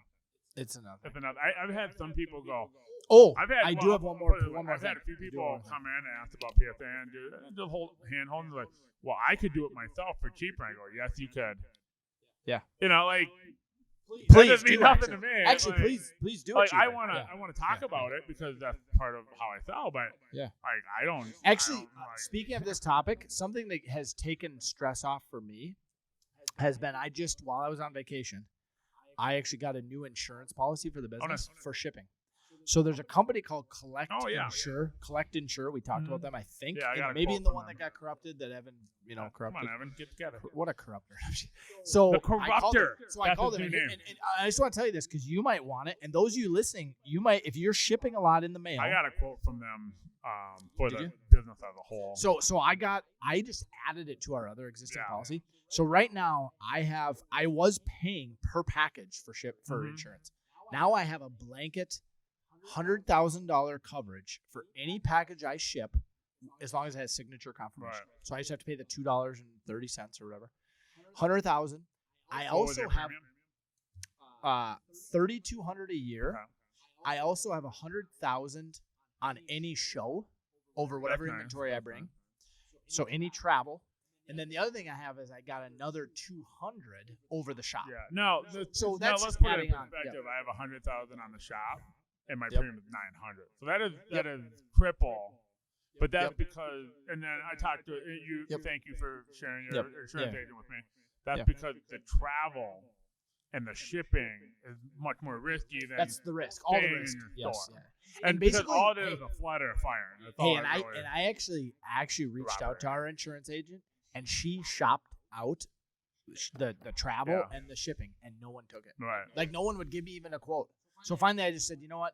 It's enough. It's a nothing. I've had some people go. Oh, I've had, I do have one more. I've had a few thing. people come in and ask about PSA and just hold hand holding like, well, I could do it myself for cheaper. And I go, yes, you could. Yeah. You know, like. Please that doesn't mean do, nothing actually. to me. Actually, like, please do it. Like cheaper. I want to talk about it because that's part of how I sell. But yeah, like I don't. Actually, I don't, like, speaking of this topic, something that has taken stress off for me has been while I was on vacation, I actually got a new insurance policy for the business for shipping. So there's a company called Collect Insure. Collect Insure. We talked about them, I think. Yeah, I got maybe in the one that got corrupted that Evan, corrupted. Come on, Evan, get together. What a corrupter. So the corrupter. I called him. And I just want to tell you this because you might want it. And those of you listening, you might, if you're shipping a lot in the mail. I got a quote from them for the you? business as a whole. So I just added it to our other existing policy. So right now I was paying per package for insurance. Now I have a blanket $100,000 coverage for any package I ship, as long as it has signature confirmation. Right. So I just have to pay the $2.30 or whatever. $100,000. I also have $3,200 a year. Okay. I also have $100,000 on any show over whatever inventory I bring. So any travel. And then the other thing I have is I got another $200 over the shop. Yeah. No. So that's let's put it in on. perspective. I have $100,000 on the shop. And my premium is $900, so that is triple. But that's because, and then I talked to you. Thank you for sharing your insurance agent with me. That's because the travel and the shipping is much more risky than that's the risk. All the risk. Yes. And because all it is a flood or a fire. I actually reached out to our insurance agent, and she shopped out the travel and the shipping, and no one took it. Right. Like no one would give me even a quote. So finally, I just said, you know what?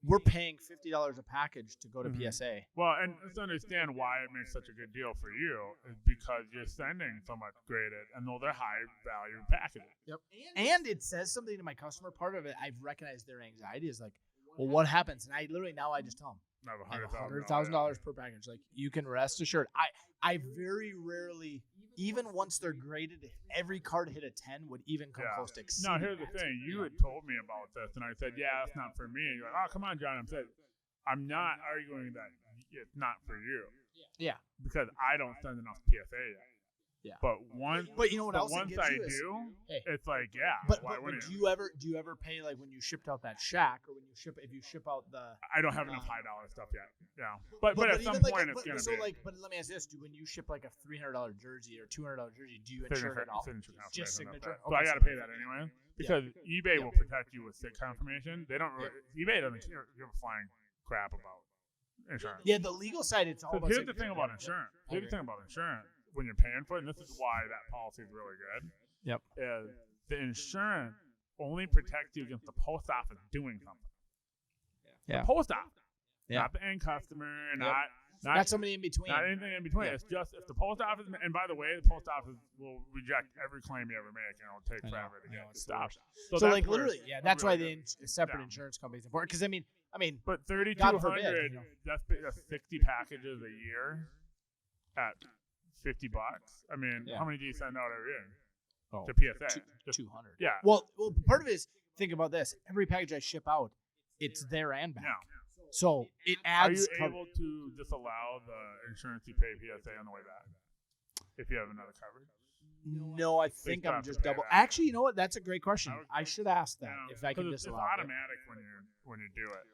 We're paying $50 a package to go to PSA. Well, and let's understand why it makes such a good deal for you is because you're sending so much graded, and they're high value packages. Yep. And it says something to my customer. Part of it, I've recognized their anxiety is like, well, what happens? And I literally now I just tell them, I have $100,000 per package. Like you can rest assured. I very rarely, even once they're graded, if every card hit a 10, would even come close to exceeding. No, here's the thing. You had told me about this, and I said, yeah, that's not for me. And you're like, oh, come on, John. I'm not arguing that it's not for you. Yeah. Because I don't send enough PSA yet. Yeah. But you know what else? Once I do, it's like, But do you ever pay like when you shipped out that shack, or when you ship out the? I don't have enough high dollar stuff yet. Yeah. But at some point it's gonna be. But let me ask this: when you ship like a $300 jersey or $200 jersey, do you insure it all? Just signature. So I got to pay that anyway because eBay will protect you with SIG confirmation. They don't. eBay doesn't give a flying crap about insurance. Yeah, the legal side, it's all about. Here's the thing about insurance. When you're paying for it, and this is why that policy is really good. Yep. Is the insurance only protects you against the post office doing something. Yeah. The post office. Yeah. Not the end customer, not somebody in between. Not anything in between. It's just if the post office, and by the way, the post office will reject every claim you ever make, and it'll take forever to get stopped. So like literally, that's why the separate insurance company is important. Because I mean, but 3,200, that's 60 packages a year at $50. I mean, how many do you send out every year? To PSA? 200. Yeah. Well, part of it is, think about this. Every package I ship out, it's there and back. Yeah. So it adds. Are you able to disallow the insurance you pay PSA on the way back if you have another coverage? No, I think I'm just double. Actually, you know what? That's a great question. I should ask that if I can disallow it. It's automatic when you do it.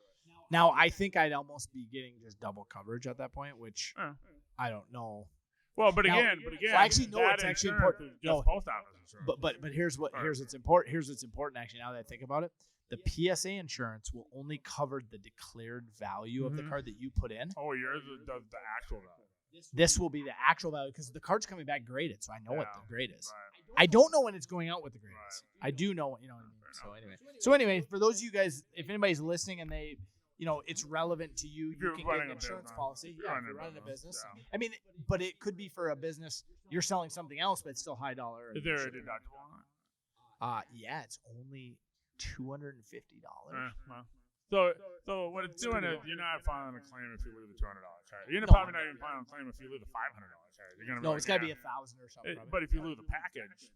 Now, I think I'd almost be getting just double coverage at that point, which I don't know. Well, but again, actually, no, it's actually important. Just post office insurance. But here's what's important. Here's what's important. Actually, now that I think about it, the PSA insurance will only cover the declared value of the card that you put in. Oh, yours does the actual value. This will be the actual value because the card's coming back graded, so I know what the grade is. Right. I don't know when it's going out with the grade is. I do know, you know what I mean. So anyway, for those of you guys, if anybody's listening and they it's relevant to you. You're You can get running an a insurance business. policy. You're Yeah, if running you're a running a business, business. yeah. I mean, but it could be for a business. You're selling something else, but it's still high dollar. Is there a deductible on it? Yeah, it's only $250. Well. So what it's doing is you're not filing a claim if you lose a $200 charge. You're No. probably not even filing a claim if you lose a $500 charge. You're gonna be No, like, it's got to yeah. be $1,000 or something. probably. But if you lose a package,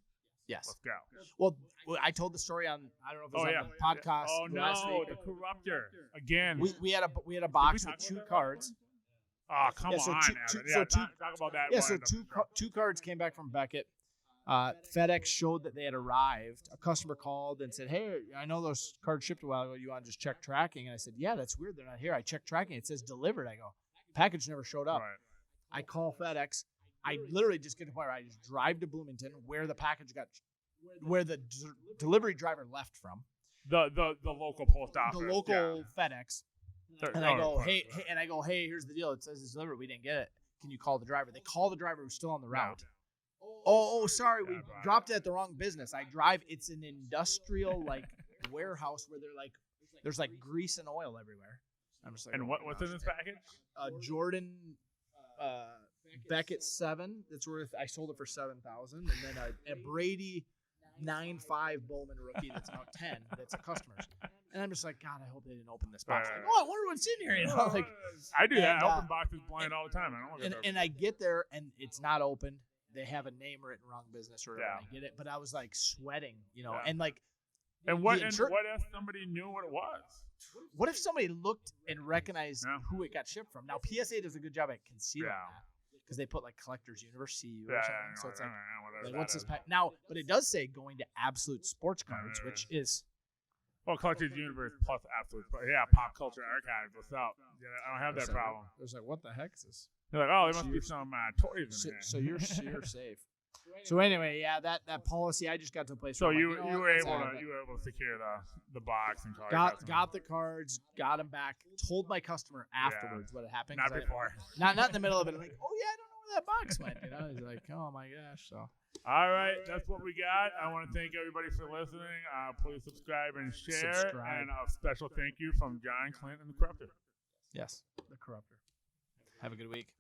Yes. let's go. Well, I told the story on I don't know if it was on the podcast Oh last no, week. the corrupter again. We had a box with 2 cards. Oh come Yeah, so on, two- Evan. two- Yeah, so talk about that. Yeah, one so of the- two cards came back from Beckett. FedEx showed that they had arrived. A customer called and said, "Hey, I know those cards shipped a while ago. You want to just check tracking?" And I said, "Yeah, that's weird. They're not here." I checked tracking. It says delivered. I go, package never showed up. Right. I call FedEx. I literally just get to the point where I just drive to Bloomington, where the package where the delivery driver left from, The local post office. the local FedEx. And I go, hey. hey, here's the deal. It says it's delivered. We didn't get it. Can you call the driver? They call the driver who's still on the route. Oh, sorry, we dropped it at the wrong business. I drive. It's an industrial warehouse where there's grease and oil everywhere. I'm just like, And what's in this package? Jordan Beckett 7. That's worth. I sold it for $7,000, and then a Brady 9.5 Bowman rookie that's about 10. That's a customer's. And I'm just like, God, I hope they didn't open this box. Right. Like, oh, I wonder what's in here. I do that. and, I open boxes blind all the time. I don't look at and I get there and it's not opened. They have a name written wrong business or whatever. I get it, but I was sweating, and And what if somebody knew what it was? what if somebody looked and recognized who it got shipped from? Now PSA does a good job at concealing that because they put Collectors Universe CU or something. So it's what's this pack now? But it does say going to Absolute Sports Cards, which is Collector's Universe plus Absolute. Yeah, Pop Culture Archive. What's up? Yeah, I don't have that problem. There's what the heck is this? They're like, oh, there must be some toys in here. So you're safe. So anyway, yeah, that policy, I just got to a place. So where you were able to secure the box and call got the cards, got them back. Told my customer afterwards what had happened. Not before. Not in the middle of it. Like, oh yeah, I don't know where that box went. He's like, oh my gosh. So. All right, that's what we got. I want to thank everybody for listening. Please subscribe and share. And a special thank you from John, Clint, and the Corruptor. Yes, the Corruptor. Have a good week.